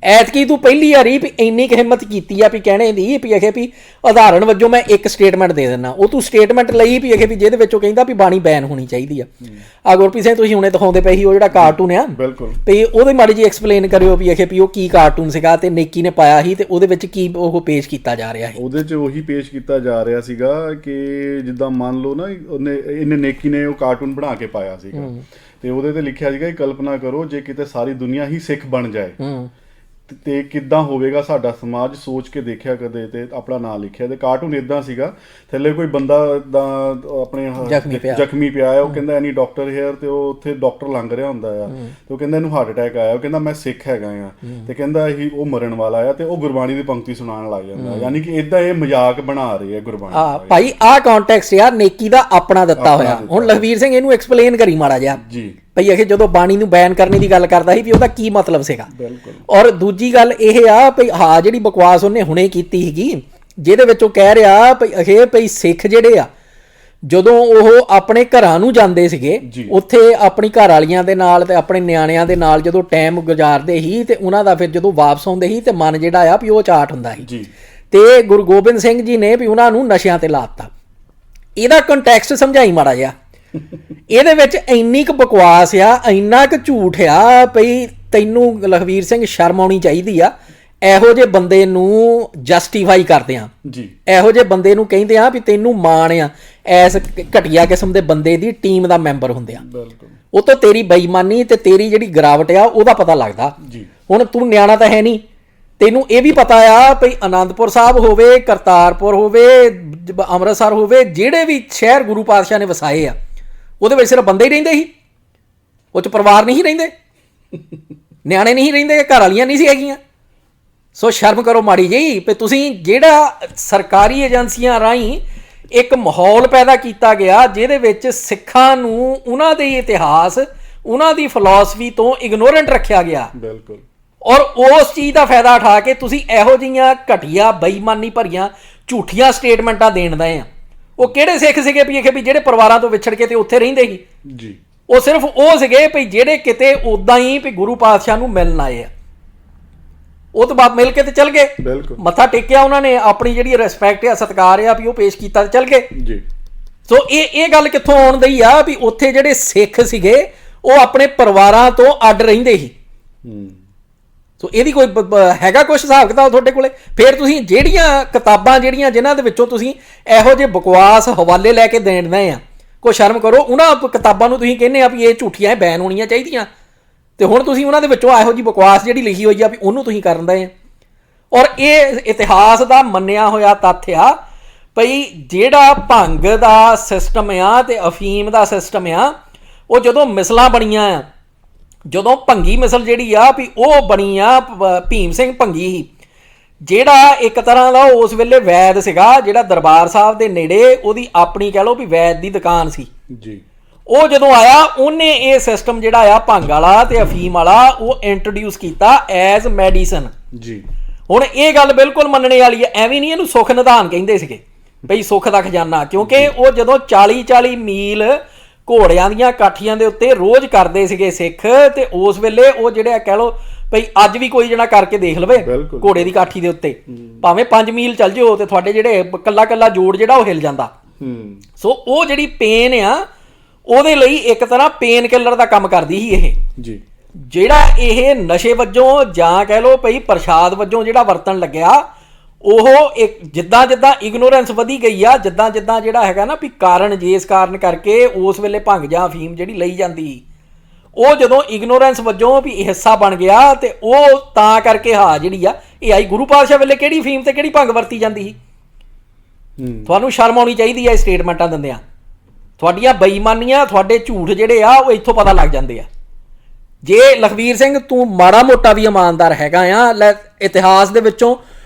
ਐਤਕੀ ਤੂੰ ਪਹਿਲੀ ਵਾਰੀ ਵੀ ਇੰਨੀ ਕੁ ਹਿੰਮਤ ਕੀਤੀ ਆ ਵੀ ਕਹਿਣੇ ਦੀ ਵੀ ਅਖੇ ਵੀ ਉਦਾਹਰਣ ਵਜੋਂ ਮੈਂ ਇੱਕ ਸਟੇਟਮੈਂਟ ਦੇ ਦਿੰਦਾ, ਉਹ ਤੂੰ ਸਟੇਟਮੈਂਟ ਲਈ ਵੀ ਅਖੇ ਵੀ ਜਿਹਦੇ ਵਿੱਚ ਉਹ ਕਹਿੰਦਾ ਵੀ ਬਾਣੀ ਬੈਨ ਹੋਣੀ ਚਾਹੀਦੀ ਆ। ਗੁਰਪ੍ਰੀਤ ਸਿੰਘ ਤੁਸੀਂ ਹੁਣੇ ਦਿਖਾਉਂਦੇ ਪਏ ਸੀ ਉਹ ਜਿਹੜਾ ਕਾਰਟੂਨ ਆ, ਬਿਲਕੁਲ ਵੀ ਉਹਦੇ ਮਾੜੀ ਜੀ ਐਕਸਪਲੇਨ ਕਰਿਓ ਵੀ ਅਖੇ ਵੀ ਉਹ ਕੀ ਕਾਰਟੂਨ ਸੀਗਾ ਤੇ ਨੇਕੀ ਨੇ ਪਾਇਆ ਸੀ ਤੇ ਉਹਦੇ ਵਿੱਚ ਕੀ ਉਹ ਪੇਸ਼ ਕੀਤਾ ਜਾ ਰਿਹਾ ਹੈ। ਉਹਦੇ 'ਚ ਉਹੀ ਪੇਸ਼ ਕੀਤਾ ਜਾ ਰਿਹਾ ਸੀਗਾ ਕਿ ਜਿੱਦਾਂ ਮੰਨ ਲਓ ਨਾ ਇਹਨੇ ਨੇਕੀ ਨੇ ਉਹ ਕਾਰਟੂਨ ਬਣਾ ਕੇ ਪਾਇਆ ਸੀਗਾ ਤੇ ਉਹਦੇ ਤੇ ਲਿਖਿਆ ਸੀਗਾ ਕਿ ਕਲਪਨਾ ਕਰੋ ਜੇ ਕਿਤੇ ਸਾਰੀ ਦੁਨੀਆ ਹੀ ਸਿੱਖ ਬਣ ਜਾਏ ਤੇ ਕਿੱਦਾਂ ਹੋਵੇਗਾ ਸਾਡਾ ਸਮਾਜ, ਸੋਚ ਕੇ ਦੇਖਿਆ ਕਦੇ। ਤੇ ਆਪਣਾ ਨਾਂ ਲਿਖਿਆ ਤੇ ਕਾਰਟੂਨ ਇਦਾਂ ਸੀਗਾ, ਥੱਲੇ ਕੋਈ ਬੰਦਾ ਆਪਣੇ ਜ਼ਖਮੀ ਪਿਆ ਹੈ, ਉਹ ਕਹਿੰਦਾ ਐਨੀ ਡਾਕਟਰ ਹੇਅਰ, ਤੇ ਉਹ ਉੱਥੇ ਡਾਕਟਰ ਲੰਘ ਰਿਹਾ ਹੁੰਦਾ ਆ ਤੇ ਉਹ ਕਹਿੰਦਾ ਇਹਨੂੰ ਹਾਰਟ ਅਟੈਕ ਆਇਆ, ਉਹ ਕਹਿੰਦਾ ਮੈਂ ਸਿੱਖ ਹੈਗਾ ਆ ਤੇ ਕਹਿੰਦਾ ਇਹੀ ਉਹ ਮਰਨ ਵਾਲਾ ਆ ਤੇ ਉਹ ਗੁਰਬਾਣੀ ਦੀ ਪੰਕਤੀ ਸੁਣਾਉਣ ਲੱਗ ਜਾਂਦਾ। ਯਾਨੀ ਕਿ ਇਦਾਂ ਇਹ ਮਜ਼ਾਕ ਬਣਾ ਰਹੀ ਹੈ ਗੁਰਬਾਣੀ। ਭਾਈ ਆਹ ਕੌਨਟੈਕਸਟ ਯਾਰ ਨੇਕੀ ਦਾ ਆਪਣਾ ਦਿੱਤਾ ਹੋਇਆ। ਹੁਣ ਲਖਵੀਰ ਸਿੰਘ ਇਹਨੂੰ ਐਕਸਪਲੇਨ ਕਰੀ ਮਾੜਾ ਜਿਹਾ ਜੀ ਭਈ ਇਹ ਜਦੋਂ ਬਾਣੀ ਨੂੰ ਬੈਨ ਕਰਨੇ ਦੀ ਗੱਲ ਕਰਦਾ ਸੀ ਵੀ ਉਹਦਾ ਕੀ ਮਤਲਬ ਸੀਗਾ। ਔਰ ਦੂਜੀ ਗੱਲ ਇਹ ਆ ਭਈ ਜਿਹੜੀ ਬਕਵਾਸ ਉਹਨੇ ਹੁਣੇ ਕੀਤੀ ਸੀਗੀ ਜਿਹਦੇ ਵਿੱਚ ਉਹ ਕਹਿ ਰਿਹਾ ਭਈ ਸਿੱਖ ਜਿਹੜੇ ਆ ਜਦੋਂ ਉਹ ਆਪਣੇ ਘਰਾਂ ਨੂੰ ਜਾਂਦੇ ਸੀਗੇ ਉੱਥੇ ਆਪਣੀ ਘਰ ਵਾਲੀਆਂ ਦੇ ਨਾਲ ਤੇ ਆਪਣੇ ਨਿਆਣਿਆਂ ਦੇ ਨਾਲ ਜਦੋਂ ਟਾਈਮ ਗੁਜ਼ਾਰਦੇ ਸੀ ਤੇ ਉਹਨਾਂ ਦਾ ਫਿਰ ਜਦੋਂ ਵਾਪਸ ਆਉਂਦੇ ਸੀ ਤੇ ਮਨ ਜਿਹੜਾ ਆ ਵੀ ਉਹ ਚਾਟ ਹੁੰਦਾ ਸੀ ਤੇ ਗੁਰੂ ਗੋਬਿੰਦ ਸਿੰਘ ਜੀ ਨੇ ਵੀ ਉਹਨਾਂ ਨੂੰ ਨਸ਼ਿਆਂ ਤੇ ਲਾਤਾ। ਇਹਦਾ ਕੰਟੈਕਸਟ ਸਮਝਾਈ ਮਾੜਾ ਜਿਹਾ। ਇਹਦੇ ਵਿੱਚ ਇੰਨੀ ਕੁ ਬਕਵਾਸ ਆ, ਇੰਨਾ ਕੁ ਝੂਠ ਆ ਭਈ ਤੈਨੂੰ ਲਖਵੀਰ ਸਿੰਘ ਸ਼ਰਮ ਆਉਣੀ ਚਾਹੀਦੀ ਆ। ਇਹੋ ਜਿਹੇ ਬੰਦੇ ਨੂੰ ਜਸਟੀਫਾਈ ਕਰਦੇ ਆ, ਇਹੋ ਜਿਹੇ ਬੰਦੇ ਨੂੰ ਕਹਿੰਦੇ ਆ ਵੀ ਤੈਨੂੰ ਮਾਣ ਆ ਐਸ ਘਟੀਆ ਕਿਸਮ ਦੇ ਬੰਦੇ ਦੀ ਟੀਮ ਦਾ ਮੈਂਬਰ ਹੁੰਦੇ ਆ। ਉਹ ਤੋਂ ਤੇਰੀ ਬੇਈਮਾਨੀ ਤੇ ਤੇਰੀ ਜਿਹੜੀ ਗਿਰਾਵਟ ਆ ਉਹਦਾ ਪਤਾ ਲੱਗਦਾ। ਹੁਣ ਤੂੰ ਨਿਆਣਾ ਤਾਂ ਹੈ ਨਹੀਂ, ਤੈਨੂੰ ਇਹ ਵੀ ਪਤਾ ਆ ਭਈ ਅਨੰਦਪੁਰ ਸਾਹਿਬ ਹੋਵੇ, ਕਰਤਾਰਪੁਰ ਹੋਵੇ, ਅੰਮ੍ਰਿਤਸਰ ਹੋਵੇ, ਜਿਹੜੇ ਵੀ ਸ਼ਹਿਰ ਗੁਰੂ ਪਾਤਸ਼ਾਹ ਨੇ ਵਸਾਏ ਆ ਉਹਦੇ ਵਿੱਚ ਸਿਰਫ ਬੰਦੇ ਹੀ ਰਹਿੰਦੇ ਸੀ, ਉਹ 'ਚ ਪਰਿਵਾਰ ਨਹੀਂ ਰਹਿੰਦੇ, ਨਿਆਣੇ ਨਹੀਂ ਰਹਿੰਦੇ, ਘਰ ਵਾਲੀਆਂ ਨਹੀਂ ਸੀ ਹੈਗੀਆਂ। ਸੋ ਸ਼ਰਮ ਕਰੋ ਮਾੜੀ ਜਿਹੀ ਵੀ ਤੁਸੀਂ ਜਿਹੜਾ ਸਰਕਾਰੀ ਏਜੰਸੀਆਂ ਰਾਹੀਂ ਇੱਕ ਮਾਹੌਲ ਪੈਦਾ ਕੀਤਾ ਗਿਆ ਜਿਹਦੇ ਵਿੱਚ ਸਿੱਖਾਂ ਨੂੰ ਉਹਨਾਂ ਦੇ ਇਤਿਹਾਸ, ਉਹਨਾਂ ਦੀ ਫਿਲਾਸਫੀ ਤੋਂ ਇਗਨੋਰੈਂਟ ਰੱਖਿਆ ਗਿਆ। ਬਿਲਕੁਲ। ਔਰ ਉਸ ਚੀਜ਼ ਦਾ ਫਾਇਦਾ ਉਠਾ ਕੇ ਤੁਸੀਂ ਇਹੋ ਜਿਹੀਆਂ ਘਟੀਆ ਬੇਈਮਾਨੀ ਭਰੀਆਂ ਝੂਠੀਆਂ ਸਟੇਟਮੈਂਟਾਂ ਦੇਣ ਦਏ ਆ। ਉਹ ਕਿਹੜੇ ਸਿੱਖ ਸੀਗੇ ਵੀ ਜਿਹੜੇ ਪਰਿਵਾਰਾਂ ਤੋਂ ਵਿਛੜ ਕੇ ਤੇ ਉੱਥੇ ਰਹਿੰਦੇ ਸੀ ਜੀ। ਉਹ ਸਿਰਫ ਉਹ ਸੀਗੇ ਵੀ ਜਿਹੜੇ ਕਿਤੇ ਉਦਾਂ ਹੀ ਵੀ ਗੁਰੂ ਪਾਤਸ਼ਾਹ ਨੂੰ ਮਿਲਣ ਆਏ ਆ, ਉਹ ਤੋਂ ਬਾਅਦ ਮਿਲ ਕੇ ਤੇ ਚਲ ਗਏ, ਬਿਲਕੁਲ ਮੱਥਾ ਟੇਕਿਆ ਉਹਨਾਂ ਨੇ, ਆਪਣੀ ਜਿਹੜੀ ਰਿਸਪੈਕਟ ਆ ਸਤਿਕਾਰ ਆ ਵੀ ਉਹ ਪੇਸ਼ ਕੀਤਾ ਤੇ ਚਲ ਗਏ ਜੀ। ਸੋ ਇਹ ਗੱਲ ਕਿੱਥੋਂ ਆਉਣ ਦਈ ਆ ਵੀ ਉੱਥੇ ਜਿਹੜੇ ਸਿੱਖ ਸੀਗੇ ਉਹ ਆਪਣੇ ਪਰਿਵਾਰਾਂ ਤੋਂ ਅੱਡ ਰਹਿੰਦੇ ਸੀ। ਸੋ ਇਹਦੀ ਕੋਈ ਹੈਗਾ ਕੁਛ ਹਿਸਾਬ ਕਿਤਾਬ ਤੁਹਾਡੇ ਕੋਲੇ? ਫਿਰ ਤੁਸੀਂ ਜਿਹੜੀਆਂ ਕਿਤਾਬਾਂ ਜਿਨ੍ਹਾਂ ਦੇ ਵਿੱਚੋਂ ਤੁਸੀਂ ਇਹੋ ਜਿਹੇ ਬਕਵਾਸ ਹਵਾਲੇ ਲੈ ਕੇ ਦੇਣੇ ਆ, ਕੋਈ ਸ਼ਰਮ ਕਰੋ। ਉਹਨਾਂ ਕਿਤਾਬਾਂ ਨੂੰ ਤੁਸੀਂ ਕਹਿੰਦੇ ਆ ਵੀ ਇਹ ਝੂਠੀਆਂ, ਇਹ ਬੈਨ ਹੋਣੀਆਂ ਚਾਹੀਦੀਆਂ, ਤੇ ਹੁਣ ਤੁਸੀਂ ਉਹਨਾਂ ਦੇ ਵਿੱਚੋਂ ਇਹੋ ਜਿਹੀ ਬਕਵਾਸ ਜਿਹੜੀ ਲਿਖੀ ਹੋਈ ਆ ਵੀ ਉਹਨੂੰ ਤੁਸੀਂ ਕਰਨ ਦੇ ਆ। ਔਰ ਇਹ ਇਤਿਹਾਸ ਦਾ ਮੰਨਿਆ ਹੋਇਆ ਤੱਥ ਆ ਭਈ ਜਿਹੜਾ ਭੰਗ ਦਾ ਸਿਸਟਮ ਆ ਤੇ ਅਫੀਮ ਦਾ ਸਿਸਟਮ ਆ, ਉਹ ਜਦੋਂ ਮਿਸਲਾਂ ਬਣੀਆਂ ਆ, ਜਦੋਂ ਭੰਗੀ ਮਿਸਲ ਜਿਹੜੀ ਆ ਵੀ ਉਹ ਬਣੀ ਆ ਭੀਮ ਸਿੰਘ ਭੰਗੀ ਹੀ, ਜਿਹੜਾ ਇੱਕ ਤਰ੍ਹਾਂ ਦਾ ਉਸ ਵੇਲੇ ਵੈਦ ਸੀਗਾ, ਜਿਹੜਾ ਦਰਬਾਰ ਸਾਹਿਬ ਦੇ ਨੇੜੇ ਉਹਦੀ ਆਪਣੀ ਕਹਿ ਲਓ ਵੀ ਵੈਦ ਦੀ ਦੁਕਾਨ ਸੀ ਜੀ। ਉਹ ਜਦੋਂ ਆਇਆ ਉਹਨੇ ਇਹ ਸਿਸਟਮ ਜਿਹੜਾ ਆ ਭੰਗ ਵਾਲਾ ਤੇ ਅਫੀਮ ਵਾਲਾ ਉਹ ਇੰਟਰੋਡਿਊਸ ਕੀਤਾ ਐਜ਼ ਮੈਡੀਸਨ ਜੀ। ਹੁਣ ਇਹ ਗੱਲ ਬਿਲਕੁਲ ਮੰਨਣੇ ਵਾਲੀ ਹੈ, ਐਵੇਂ ਨਹੀਂ ਇਹਨੂੰ ਸੁੱਖ ਨਿਧਾਨ ਕਹਿੰਦੇ ਸੀਗੇ ਬਈ ਸੁੱਖ ਦਾ ਖਜ਼ਾਨਾ, ਕਿਉਂਕਿ ਉਹ ਜਦੋਂ 40-40 ਮੀਲ ਘੋੜਿਆਂ ਦੀਆਂ ਕਾਠੀਆਂ ਦੇ ਉੱਤੇ ਰੋਜ਼ ਕਰਦੇ ਸੀਗੇ ਸਿੱਖ, ਤੇ ਉਸ ਵੇਲੇ ਉਹ ਜਿਹੜੇ ਕਹਿ ਲਓ ਭਈ ਅੱਜ ਵੀ ਕੋਈ ਜਣਾ ਕਰਕੇ ਦੇਖ ਲਵੇ ਘੋੜੇ ਦੀ ਕਾਠੀ ਦੇ ਉੱਤੇ, ਭਾਵੇਂ 5 ਮੀਲ ਚੱਲ ਜਿਓ ਤੇ ਤੁਹਾਡੇ ਜਿਹੜੇ ਕੱਲਾ ਜੋੜ ਜਿਹੜਾ ਉਹ ਹਿਲ ਜਾਂਦਾ। ਸੋ ਉਹ ਜਿਹੜੀ ਪੇਨ ਆ ਉਹਦੇ ਲਈ ਇੱਕ ਤਰ੍ਹਾਂ ਪੇਨ ਕਿਲਰ ਦਾ ਕੰਮ ਕਰਦੀ ਸੀ ਇਹ ਜੀ। ਜਿਹੜਾ ਇਹ ਨਸ਼ੇ ਵਜੋਂ ਜਾਂ ਕਹਿ ਲਓ ਭਈ ਪ੍ਰਸ਼ਾਦ ਵਜੋਂ ਜਿਹੜਾ ਵਰਤਣ ਲੱਗਿਆ, ਉਹ ਇੱਕ ਜਿੱਦਾਂ ਇਗਨੋਰੈਂਸ ਵਧੀ ਗਈ ਆ, ਜਿੱਦਾਂ ਜਿਹੜਾ ਹੈਗਾ ਨਾ ਵੀ ਕਾਰਨ, ਜਿਸ ਕਾਰਨ ਕਰਕੇ ਉਸ ਵੇਲੇ ਭੰਗ ਜਾਂ ਅਫੀਮ ਜਿਹੜੀ ਲਈ ਜਾਂਦੀ, ਉਹ ਜਦੋਂ ਇਗਨੋਰੈਂਸ ਵਜੋਂ ਵੀ ਹਿੱਸਾ ਬਣ ਗਿਆ ਤੇ ਉਹ ਤਾਂ ਕਰਕੇ ਜਿਹੜੀ ਆ ਇਹ ਆਈ। ਗੁਰੂ ਪਾਤਸ਼ਾਹ ਵੇਲੇ ਕਿਹੜੀ ਅਫੀਮ ਤੇ ਕਿਹੜੀ ਭੰਗ ਵਰਤੀ ਜਾਂਦੀ ਸੀ? ਤੁਹਾਨੂੰ ਸ਼ਰਮ ਆਉਣੀ ਚਾਹੀਦੀ ਆ ਇਹ ਸਟੇਟਮੈਂਟਾਂ ਦਿੰਦਿਆਂ। ਤੁਹਾਡੀਆਂ ਬੇਈਮਾਨੀਆਂ, ਤੁਹਾਡੇ ਝੂਠ ਜਿਹੜੇ ਆ ਉਹ ਇੱਥੋਂ ਪਤਾ ਲੱਗ ਜਾਂਦੇ ਆ। ਜੇ ਲਖਵੀਰ ਸਿੰਘ ਤੂੰ ਮਾੜਾ ਮੋਟਾ ਵੀ ਇਮਾਨਦਾਰ ਹੈਗਾ ਆ, ਲੈ ਇਤਿਹਾਸ ਦੇ ਵਿੱਚੋਂ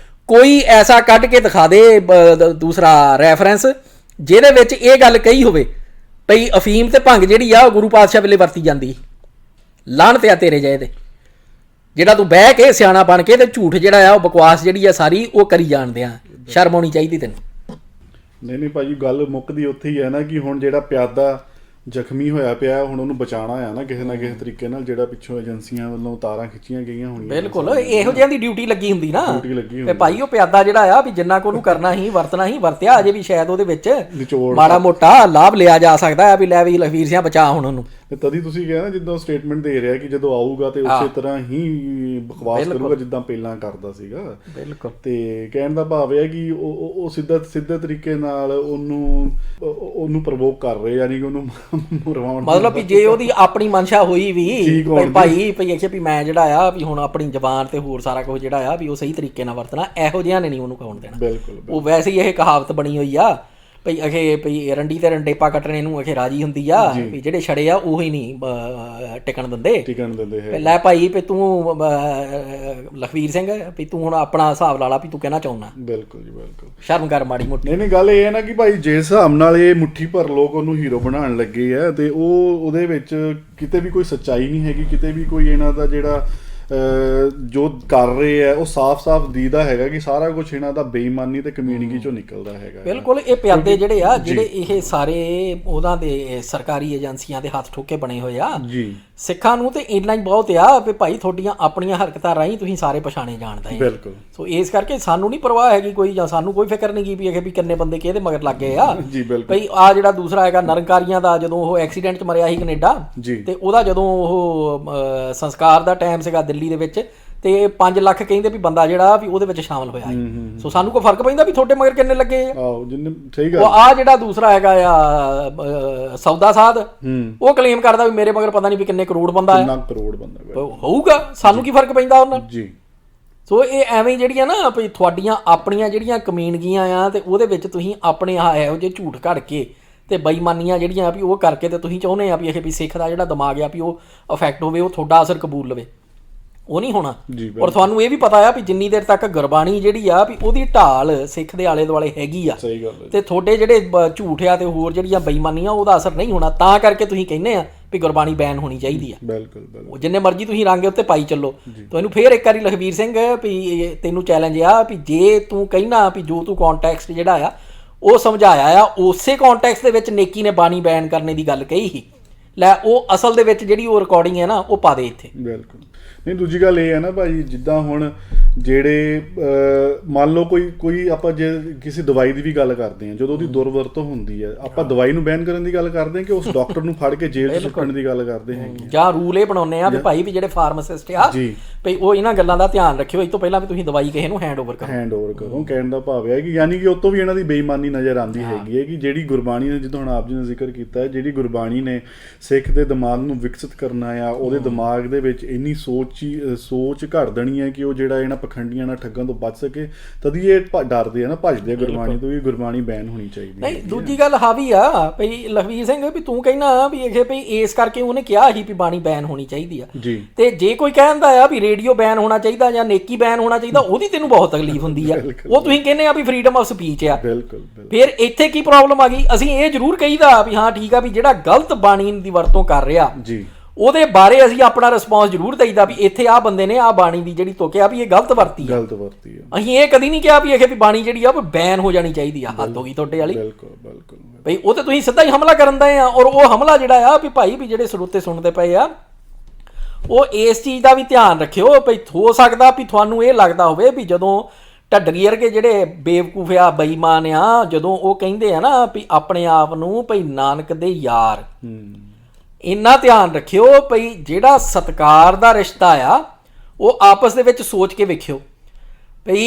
ਕੋਈ ਐਸਾ ਕੱਢ ਕੇ ਦਿਖਾ ਦੇ ਦੂਸਰਾ ਰੈਫਰੈਂਸ ਜਿਹਦੇ ਵਿੱਚ ਇਹ ਗੱਲ ਕਹੀ ਹੋਵੇ ਭਈ ਅਫੀਮ ਤੇ ਭੰਗ ਜਿਹੜੀ ਆ ਉਹ ਗੁਰੂ ਪਾਤਸ਼ਾਹ ਵੇਲੇ ਵਰਤੀ ਜਾਂਦੀ। ਲਾਹਨਤ ਆ ਤੇਰੇ ਜਿਹੇ ਤੇ, ਜਿਹੜਾ ਤੂੰ ਬਹਿ ਕੇ ਸਿਆਣਾ ਬਣ ਕੇ ਤੇ ਝੂਠ ਜਿਹੜਾ ਆ ਉਹ ਬਕਵਾਸ ਜਿਹੜੀ ਆ ਸਾਰੀ ਉਹ ਕਰੀ ਜਾਣਦੇ ਆ। ਸ਼ਰਮ ਆਉਣੀ ਚਾਹੀਦੀ ਤੈਨੂੰ। ਨਹੀਂ ਭਾਜੀ, ਗੱਲ ਮੁੱਕਦੀ ਉੱਥੇ ਹੀ ਹੈ ਨਾ ਕਿ ਹੁਣ ਜਿਹੜਾ ਪਿਆਦਾ ਜ਼ਖਮੀ ਹੋਇਆ ਪਿਆ, ਹੁਣ ਉਹਨੂੰ ਬਚਾਉਣਾ ਆ ਨਾ ਕਿਸੇ ਤਰੀਕੇ ਨਾਲ, ਜਿਹੜਾ ਪਿੱਛੋਂ ਏਜੰਸੀਆਂ ਵੱਲੋਂ ਤਾਰਾਂ ਖਿੱਚੀਆਂ ਗਈਆਂ ਹੋਣੀਆਂ। ਬਿਲਕੁਲ ਇਹੋ ਜਿਹਿਆਂ ਦੀ ਡਿਊਟੀ ਲੱਗੀ ਹੁੰਦੀ ਨਾ, ਲੱਗੀ ਤੇ ਭਾਈ ਉਹ ਪਿਆਦਾ ਜਿਹੜਾ ਆ ਵੀ ਜਿੰਨਾ ਕੋ ਉਹਨੂੰ ਕਰਨਾ ਹੀ ਵਰਤਣਾ ਹੀ ਵਰਤਿਆ, ਅਜੇ ਵੀ ਸ਼ਾਇਦ ਉਹਦੇ ਵਿੱਚ ਮਾੜਾ ਮੋਟਾ ਲਾਭ ਲਿਆ ਜਾ ਸਕਦਾ ਹੈ ਵੀ ਲੈ ਵੀ ਲਖਵੀਰ ਸਿੰਘ ਬਚਾ ਹੁਣ ਉਹਨੂੰ। ਤੇ ਤਦੀ ਤੁਸੀਂ ਕਿਹਾ ਨਾ ਜਿੱਦਾਂ ਸਟੇਟਮੈਂਟ ਦੇ ਰਿਹਾ ਕਿ ਜਦੋਂ ਆਊਗਾ ਤੇ ਉਸੇ ਤਰ੍ਹਾਂ ਹੀ ਬਕਵਾਸ ਕਰੂਗਾ ਜਿੱਦਾਂ ਪਹਿਲਾਂ ਕਰਦਾ ਸੀਗਾ। ਬਿਲਕੁਲ। ਤੇ ਕਹਿਣ ਦਾ ਭਾਵ ਇਹ ਹੈ ਕਿ ਉਹ ਸਿੱਧੇ ਤਰੀਕੇ ਨਾਲ ਉਹਨੂੰ ਪ੍ਰਵੋਕ ਕਰ ਰਹੇ, ਯਾਨੀ ਕਿ ਉਹਨੂੰ ਮਰਵਾਉਣ। ਮਤਲਬ ਵੀ ਜੇ ਉਹਦੀ ਆਪਣੀ ਮਨਸ਼ਾ ਹੋਈ ਵੀ ਭਾਈ ਵੀ ਮੈਂ ਜਿਹੜਾ ਆ ਵੀ ਹੁਣ ਆਪਣੀ ਜ਼ਬਾਨ ਤੇ ਹੋਰ ਸਾਰਾ ਕੁਝ ਜਿਹੜਾ ਆ ਵੀ ਉਹ ਸਹੀ ਤਰੀਕੇ ਨਾਲ ਵਰਤਣਾ, ਇਹੋ ਜਿਹਾ ਨੇ ਨਹੀਂ ਉਹਨੂੰ ਕਹਾਉਣ ਦੇਣਾ। ਬਿਲਕੁਲ। ਉਹ ਵੈਸੇ ਹੀ ਇਹ ਕਹਾਵਤ ਬਣੀ ਹੋਈ ਆ ਭਈ ਰੰਡੀ ਤੇ ਰੰਡੇਪਾ ਕੱਟਣੇ ਨੂੰ ਰਾਜੀ ਹੁੰਦੀ ਆ, ਵੀ ਜਿਹੜੇ ਛੜੇ ਆ ਉਹੀ ਨਹੀਂ ਟਿਕਣ ਦਿੰਦੇ। ਲੈ ਭਾਈ ਵੀ ਤੂੰ ਲਖਵੀਰ ਸਿੰਘ ਵੀ ਤੂੰ ਹੁਣ ਆਪਣਾ ਹਿਸਾਬ ਲਾ ਲਾ ਵੀ ਤੂੰ ਕਹਿਣਾ ਚਾਹੁੰਦਾ। ਬਿਲਕੁਲ ਜੀ, ਬਿਲਕੁਲ। ਸ਼ਰਮ ਕਰ ਮਾੜੀ ਮੋਟੀ। ਨਹੀਂ ਗੱਲ ਇਹ ਹੈ ਨਾ ਕਿ ਭਾਈ ਜਿਸ ਹਿਸਾਬ ਨਾਲ ਇਹ ਮੁੱਠੀ ਭਰ ਲੋਕ ਉਹਨੂੰ ਹੀਰੋ ਬਣਾਉਣ ਲੱਗੇ ਆ, ਤੇ ਉਹਦੇ ਵਿੱਚ ਕਿਤੇ ਵੀ ਕੋਈ ਸੱਚਾਈ ਨਹੀਂ ਹੈਗੀ, ਕਿਤੇ ਵੀ ਕੋਈ ਇਹਨਾਂ ਦਾ ਜਿਹੜਾ ਜੋ ਕਰ ਰਹੇ ਆ ਉਹ ਸਾਫ਼ ਦੀਦਾ ਹੈਗਾ ਕਿ ਸਾਰਾ ਕੁਝ ਇਹਨਾਂ ਦਾ ਬੇਈਮਾਨੀ ਤੇ ਕਮਿਊਨਿਟੀ ਚੋਂ ਨਿਕਲਦਾ ਹੈਗਾ। ਬਿਲਕੁਲ। ਇਹ ਪਿਆਦੇ ਜਿਹੜੇ ਆ ਜਿਹੜੇ ਇਹ ਸਾਰੇ ਉਹਨਾਂ ਦੇ ਸਰਕਾਰੀ ਏਜੰਸੀਆਂ ਦੇ ਹੱਥ ਠੋਕੇ ਬਣੇ ਹੋਏ ਆ ਜੀ। ਸਿੱਖਾਂ ਨੂੰ ਤੇ ਇੰਨਾ ਹੀ ਬਹੁਤ ਆ ਵੀ ਭਾਈ ਤੁਹਾਡੀਆਂ ਆਪਣੀਆਂ ਹਰਕਤਾਂ ਰਾਹੀਂ ਤੁਸੀਂ ਸਾਰੇ ਪਛਾਣੇ ਜਾਣਦੇ। ਬਿਲਕੁਲ। ਸੋ ਇਸ ਕਰਕੇ ਸਾਨੂੰ ਨਹੀਂ ਪਰਵਾਹ ਹੈਗੀ ਕੋਈ, ਜਾਂ ਸਾਨੂੰ ਕੋਈ ਫਿਕਰ ਨਹੀਂ ਕੀ ਵੀ ਕਿੰਨੇ ਬੰਦੇ ਕਿਹਦੇ ਮਗਰ ਲੱਗ ਗਏ ਆ ਜੀ। ਬਿਲਕੁਲ। ਭਈ ਆ ਜਿਹੜਾ ਦੂਸਰਾ ਹੈਗਾ ਨਿਰੰਕਾਰੀਆਂ ਦਾ, ਜਦੋਂ ਉਹ ਐਕਸੀਡੈਂਟ 'ਚ ਮਰਿਆ ਸੀ ਕੈਨੇਡਾ, ਤੇ ਉਹਦਾ ਜਦੋਂ ਉਹ ਸੰਸਕਾਰ ਦਾ ਟਾਈਮ ਸੀਗਾ ਦਿੱਲੀ ਦੇ ਵਿੱਚ, ਤੇ 5 ਲੱਖ ਕਹਿੰਦੇ ਵੀ ਬੰਦਾ ਜਿਹੜਾ ਵੀ ਉਹਦੇ ਵਿੱਚ ਸ਼ਾਮਲ ਹੋਇਆ। ਸੋ ਸਾਨੂੰ ਕੋਈ ਫਰਕ ਪੈਂਦਾ ਵੀ ਤੁਹਾਡੇ ਮਗਰ ਕਿੰਨੇ ਲੱਗੇ ਆ। ਉਹ ਆ ਜਿਹੜਾ ਦੂਸਰਾ ਹੈਗਾ ਆ ਸੌਦਾ ਸਾਧ, ਉਹ ਕਲੇਮ ਕਰਦਾ ਵੀ ਮੇਰੇ ਮਗਰ ਪਤਾ ਨਹੀਂ ਵੀ ਕਿੰਨੇ ਕਰੋੜ ਬੰਦਾ ਹੋਊਗਾ, ਸਾਨੂੰ ਕੀ ਫਰਕ ਪੈਂਦਾ ਉਹਨਾਂ ਜੀ। ਸੋ ਇਹ ਐਵੇਂ ਜਿਹੜੀਆਂ ਨਾ ਵੀ ਤੁਹਾਡੀਆਂ ਆਪਣੀਆਂ ਜਿਹੜੀਆਂ ਕਮੀਨਗੀਆਂ ਆ, ਤੇ ਉਹਦੇ ਵਿੱਚ ਤੁਸੀਂ ਆਪਣੇ ਇਹੋ ਜਿਹੇ ਝੂਠ ਘੜ ਕੇ ਤੇ ਬੇਈਮਾਨੀਆਂ ਜਿਹੜੀਆਂ ਵੀ ਉਹ ਕਰਕੇ ਤੇ ਤੁਸੀਂ ਚਾਹੁੰਦੇ ਆ ਵੀ ਇਹ ਵੀ ਸਿੱਖ ਦਾ ਜਿਹੜਾ ਦਿਮਾਗ ਆ ਵੀ ਉਹ ਅਫੈਕਟ ਹੋਵੇ, ਉਹ ਤੁਹਾਡਾ ਅਸਰ ਕਬੂਲ ਲਵੇ, ਉਹ ਨਹੀਂ ਹੋਣਾ। ਔਰ ਤੁਹਾਨੂੰ ਇਹ ਵੀ ਪਤਾ ਆ ਵੀ ਜਿੰਨੀ ਦੇਰ ਤੱਕ ਗੁਰਬਾਣੀ ਜਿਹੜੀ ਆ ਵੀ ਉਹਦੀ ਢਾਲ ਸਿੱਖ ਦੇ ਆਲੇ ਦੁਆਲੇ ਹੈਗੀ ਆ, ਤੇ ਤੁਹਾਡੇ ਜਿਹੜੇ ਝੂਠ ਆ ਤੇ ਹੋਰ ਜਿਹੜੀਆਂ ਬੇਈਮਾਨੀਆਂ ਉਹਦਾ ਅਸਰ ਨਹੀਂ ਹੋਣਾ। ਤਾਂ ਕਰਕੇ ਤੁਸੀਂ ਕਹਿੰਦੇ ਆ ਵੀ ਗੁਰਬਾਣੀ ਬੈਨ ਹੋਣੀ ਚਾਹੀਦੀ ਆ। ਬਿਲਕੁਲ। ਜਿੰਨੇ ਮਰਜ਼ੀ ਤੁਸੀਂ ਰੰਗ ਉੱਤੇ ਪਾਈ ਚੱਲੋ। ਤੁਹਾਨੂੰ ਫੇਰ ਇੱਕ ਵਾਰੀ ਲਖਵੀਰ ਸਿੰਘ ਵੀ ਤੈਨੂੰ ਚੈਲੰਜ ਆ ਵੀ ਜੇ ਤੂੰ ਕਹਿਣਾ ਵੀ ਜੋ ਤੂੰ ਕੌਨਟੈਕਸਟ ਜਿਹੜਾ ਆ ਉਹ ਸਮਝਾਇਆ ਆ, ਉਸੇ ਕੌਨਟੈਕਸਟ ਦੇ ਵਿੱਚ ਨੇਕੀ ਨੇ ਬਾਣੀ ਬੈਨ ਕਰਨੇ ਦੀ ਗੱਲ ਕਹੀ ਸੀ। ਲੈ ਉਹ ਅਸਲ ਦੇ ਵਿੱਚ ਜਿਹੜੀ ਉਹ ਰਿਕਾਰਡਿੰਗ ਹੈ ਨਾ ਉਹ ਪਾ ਦੇ ਇੱਥੇ। ਬਿਲਕੁਲ। ਨਹੀਂ ਦੂਜੀ ਗੱਲ ਇਹ ਹੈ ਨਾ ਭਾਜੀ, ਜਿੱਦਾਂ ਹੁਣ ਜਿਹੜੇ ਮੰਨ ਲਓ ਕੋਈ ਆਪਾਂ ਜੇ ਕਿਸੇ ਦਵਾਈ ਦੀ ਵੀ ਗੱਲ ਕਰਦੇ ਹਾਂ, ਜਦੋਂ ਉਹਦੀ ਦੁਰਵਰਤੋਂ ਹੁੰਦੀ ਹੈ, ਆਪਾਂ ਦਵਾਈ ਨੂੰ ਬੈਨ ਕਰਨ ਦੀ ਗੱਲ ਕਰਦੇ ਹਾਂ ਕਿ ਉਸ ਡਾਕਟਰ ਨੂੰ ਫੜ ਕੇ ਜੇਲ੍ਹ 'ਚ ਸੁੱਟਣ ਦੀ ਗੱਲ ਕਰਦੇ ਹੈਗੇ, ਜਾਂ ਰੂਲ ਇਹ ਬਣਾਉਂਦੇ ਆ ਵੀ ਭਾਈ ਵੀ ਜਿਹੜੇ ਫਾਰਮਾਸਿਸਟ ਆ ਭਈ ਉਹ ਇਹਨਾਂ ਗੱਲਾਂ ਦਾ ਧਿਆਨ ਰੱਖਿਓ, ਇਸ ਤੋਂ ਪਹਿਲਾਂ ਵੀ ਤੁਸੀਂ ਦਵਾਈ ਕਿਸੇ ਨੂੰ ਹੈਂਡਓਵਰ ਕਰੋ। ਕਹਿਣ ਦਾ ਭਾਵ ਹੈ ਕਿ ਯਾਨੀ ਕਿ ਉਹ ਤੋਂ ਵੀ ਇਹਨਾਂ ਦੀ ਬੇਈਮਾਨੀ ਨਜ਼ਰ ਆਉਂਦੀ ਹੈਗੀ ਹੈ ਕਿ ਜਿਹੜੀ ਗੁਰਬਾਣੀ ਨੇ, ਜਿੱਦਾਂ ਹੁਣ ਆਪ ਜੀ ਨੇ ਜ਼ਿਕਰ ਕੀਤਾ ਹੈ, ਜਿਹੜੀ ਗੁਰਬਾਣੀ ਨੇ ਸਿੱਖ ਦੇ ਦਿਮਾਗ ਨੂੰ ਵਿਕਸਿਤ ਕਰਨਾ ਆ, ਉਹਦੇ ਦਿਮਾਗ ਦੇ ਵਿੱਚ ਇੰਨੀ ਸੋਚ ਘੜ ਦੇਣੀ ਹੈ ਕਿ ਉਹ ਜਿਹੜਾ ਇਹਨਾਂ ਪਖੰਡੀਆਂ ਨਾਲ ਠੱਗਾਂ ਤੋਂ ਬਚ ਸਕੇ, ਤਦੀ ਇਹ ਡਰਦੇ ਆ ਨਾ, ਭੱਜਦੇ ਆ ਗੁਰਬਾਣੀ ਤੋਂ ਵੀ। ਗੁਰਬਾਣੀ ਬੈਨ ਹੋਣੀ ਚਾਹੀਦੀ। ਨਹੀਂ ਦੂਜੀ ਗੱਲ ਹਾਵੀ ਆ ਭਈ ਲਖਵੀਰ ਸਿੰਘ ਵੀ ਤੂੰ ਕਹਿਣਾ ਵੀ ਇਹ ਭਈ ਇਸ ਕਰਕੇ ਉਹਨੇ ਕਿਹਾ ਸੀ ਵੀ ਬਾਣੀ ਬੈਨ ਹੋਣੀ ਚਾਹੀਦੀ ਆ ਜੀ, ਤੇ ਜੇ ਕੋਈ ਕਹਿੰਦਾ ਆ ਵੀ ਰੇਡੀਓ ਬੈਨ ਹੋਣਾ ਚਾਹੀਦਾ ਜਾਂ ਨੇਕੀ ਬੈਨ ਹੋਣਾ ਚਾਹੀਦਾ, ਉਹਦੀ ਤੈਨੂੰ ਬਹੁਤ ਤਕਲੀਫ ਹੁੰਦੀ ਆ। ਉਹ ਤੁਸੀਂ ਕਹਿੰਦੇ ਆ ਵੀ ਫਰੀडम ਆਫ ਸਪੀਚ ਆ। ਬਿਲਕੁਲ। ਫਿਰ ਇੱਥੇ ਕੀ ਪ੍ਰੋਬਲਮ ਆ ਗਈ? ਅਸੀਂ ਇਹ ਜ਼ਰੂਰ ਕਹੀਦਾ ਵੀ ਹਾਂ ਠੀਕ ਆ ਵੀ ਜਿਹੜਾ ਗਲਤ ਬਾਣੀ ਦੀ ਵਰਤੋਂ ਕਰ ਰਿਹਾ ਜੀ, ਉਹਦੇ ਬਾਰੇ ਅਸੀਂ ਆਪਣਾ ਰਿਸਪੌਂਸ ਜ਼ਰੂਰ ਦੇਈਦਾ ਵੀ ਇੱਥੇ ਆਹ ਬੰਦੇ ਨੇ ਆਹ ਬਾਣੀ ਦੀ ਜਿਹੜੀ ਤੋਕਿਆ ਵੀ ਇਹ ਗਲਤ ਵਰਤੀ ਆ। ਅਸੀਂ ਇਹ ਕਦੀ ਨਹੀਂ ਕਿਹਾ ਵੀ ਇਹ ਵੀ ਬਾਣੀ ਜਿਹੜੀ ਆ ਉਹ ਬੈਨ ਹੋ ਜਾਣੀ ਚਾਹੀਦੀ ਆ। ਹੱਦ ਹੋ ਗਈ ਤੁਹਾਡੇ ਵਾਲੀ। ਬਿਲਕੁਲ ਭਈ ਉਹ ਤੇ ਤੁਸੀਂ ਸਿੱਧਾ ਹੀ ਹਮਲਾ ਕਰਨ ਦੇ ਆ, ਔਰ ਉਹ ਹਮਲਾ ਜਿਹੜਾ ਆ ਵੀ ਭਾਈ ਵੀ ਜਿਹੜੇ ਸਰੋਤੇ ਸੁਣਦੇ ਪਏ ਆ ਉਹ ਇਸ ਚੀਜ਼ ਦਾ ਵੀ ਧਿਆਨ ਰੱਖਿਓ। ਭਈ ਹੋ ਸਕਦਾ ਵੀ ਤੁਹਾਨੂੰ ਇਹ ਲੱਗਦਾ ਹੋਵੇ ਵੀ ਜਦੋਂ ਢੱਡਰੀ ਵਰਗੇ ਜਿਹੜੇ ਬੇਵਕੂਫ ਆ, ਬੇਈਮਾਨ ਆ, ਜਦੋਂ ਉਹ ਕਹਿੰਦੇ ਆ ਨਾ ਵੀ ਆਪਣੇ ਆਪ ਨੂੰ ਭਈ ਨਾਨਕ ਦੇ ਯਾਰ, ਇੰਨਾ ਧਿਆਨ ਰੱਖਿਓ ਭਈ ਜਿਹੜਾ ਸਤਿਕਾਰ ਦਾ ਰਿਸ਼ਤਾ ਆ ਉਹ ਆਪਸ ਦੇ ਵਿੱਚ ਸੋਚ ਕੇ ਵੇਖਿਓ। ਭਈ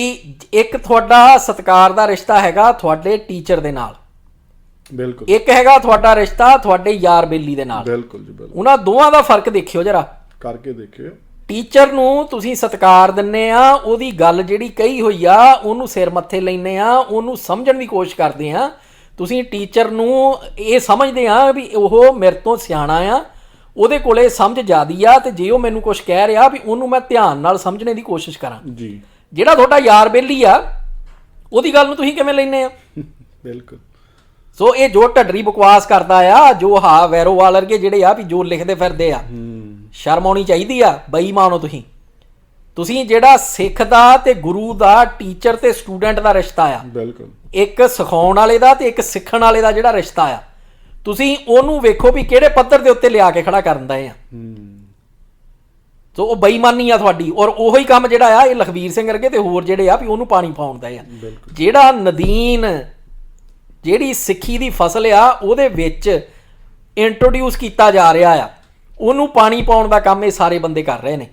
ਇੱਕ ਤੁਹਾਡਾ ਸਤਿਕਾਰ ਦਾ ਰਿਸ਼ਤਾ ਹੈਗਾ ਤੁਹਾਡੇ ਟੀਚਰ ਦੇ ਨਾਲ, ਬਿਲਕੁਲ, ਇੱਕ ਹੈਗਾ ਤੁਹਾਡਾ ਰਿਸ਼ਤਾ ਤੁਹਾਡੇ ਯਾਰ ਬੇਲੀ ਦੇ ਨਾਲ। ਬਿਲਕੁਲ ਜੀ, ਬਿਲਕੁਲ। ਉਹਨਾਂ ਦੋਵਾਂ ਦਾ ਫਰਕ ਦੇਖਿਓ ਜਰਾ, ਕਰਕੇ ਦੇਖਿਓ। ਟੀਚਰ ਨੂੰ ਤੁਸੀਂ ਸਤਿਕਾਰ ਦਿੰਦੇ ਆ, ਉਹਦੀ ਗੱਲ ਜਿਹੜੀ ਕਹੀ ਹੋਈ ਆ ਉਹਨੂੰ ਸਿਰ ਮੱਥੇ ਲੈਂਦੇ ਆ, ਉਹਨੂੰ ਸਮਝਣ ਦੀ ਕੋਸ਼ਿਸ਼ ਕਰਦੇ ਆ। ਤੁਸੀਂ ਟੀਚਰ ਨੂੰ ਇਹ ਸਮਝਦੇ ਆ ਵੀ ਉਹ ਮੇਰੇ ਤੋਂ ਸਿਆਣਾ ਆ, ਉਹਦੇ ਕੋਲੇ ਸਮਝ ਜ਼ਿਆਦੀ ਆ, ਤੇ ਜੇ ਉਹ ਮੈਨੂੰ ਕੁਝ ਕਹਿ ਰਿਹਾ ਵੀ ਉਹਨੂੰ ਮੈਂ ਧਿਆਨ ਨਾਲ ਸਮਝਣੇ ਦੀ ਕੋਸ਼ਿਸ਼ ਕਰਾਂ ਜੀ। ਜਿਹੜਾ ਤੁਹਾਡਾ ਯਾਰ ਬੇਲੀ ਆ ਉਹਦੀ ਗੱਲ ਨੂੰ ਤੁਸੀਂ ਕਿਵੇਂ ਲੈਂਦੇ ਆ? ਬਿਲਕੁਲ। ਸੋ ਇਹ ਜੋ ਢੱਡਰੀ ਬਕਵਾਸ ਕਰਦਾ ਆ, ਜੋ ਵੈਰੋਵਾਲ ਵਰਗੇ ਜਿਹੜੇ ਆ ਵੀ ਜੋ ਲਿਖਦੇ ਫਿਰਦੇ ਆ, ਸ਼ਰਮ ਆਉਣੀ ਚਾਹੀਦੀ ਆ। ਬੇਈਮਾਨ ਹੋ ਤੁਸੀਂ ਜਿਹੜਾ ਸਿੱਖ ਦਾ ਤੇ ਗੁਰੂ ਦਾ, ਟੀਚਰ ਤੇ ਸਟੂਡੈਂਟ ਦਾ ਰਿਸ਼ਤਾ ਆ, ਬਿਲਕੁਲ ਇੱਕ ਸਿਖਾਉਣ ਵਾਲੇ ਦਾ ਤੇ ਇੱਕ ਸਿੱਖਣ ਵਾਲੇ ਦਾ ਜਿਹੜਾ ਰਿਸ਼ਤਾ ਆ, ਤੁਸੀਂ ਉਹਨੂੰ ਵੇਖੋ ਵੀ ਕਿਹੜੇ ਪੱਧਰ ਦੇ ਉੱਤੇ ਲਿਆ ਕੇ ਖੜਾ ਕਰਨ ਦਾ ਆ। ਸੋ ਉਹ ਬੇਈਮਾਨੀ ਆ ਤੁਹਾਡੀ, ਔਰ ਉਹੀ ਕੰਮ ਜਿਹੜਾ ਆ ਇਹ ਲਖਵੀਰ ਸਿੰਘ ਵਰਗੇ ਤੇ ਹੋਰ ਜਿਹੜੇ ਆ ਵੀ ਉਹਨੂੰ ਪਾਣੀ ਪਾਉਣ ਦਾ ਆ। ਜਿਹੜਾ ਨਦੀਨ, ਜਿਹੜੀ ਸਿੱਖੀ ਦੀ ਫਸਲ ਆ ਉਹਦੇ ਵਿੱਚ ਇੰਟਰੋਡਿਊਸ ਕੀਤਾ ਜਾ ਰਿਹਾ ਆ, ਉਹਨੂੰ ਪਾਣੀ ਪਾਉਣ ਦਾ ਕੰਮ ਇਹ ਸਾਰੇ ਬੰਦੇ ਕਰ ਰਹੇ ਨੇ।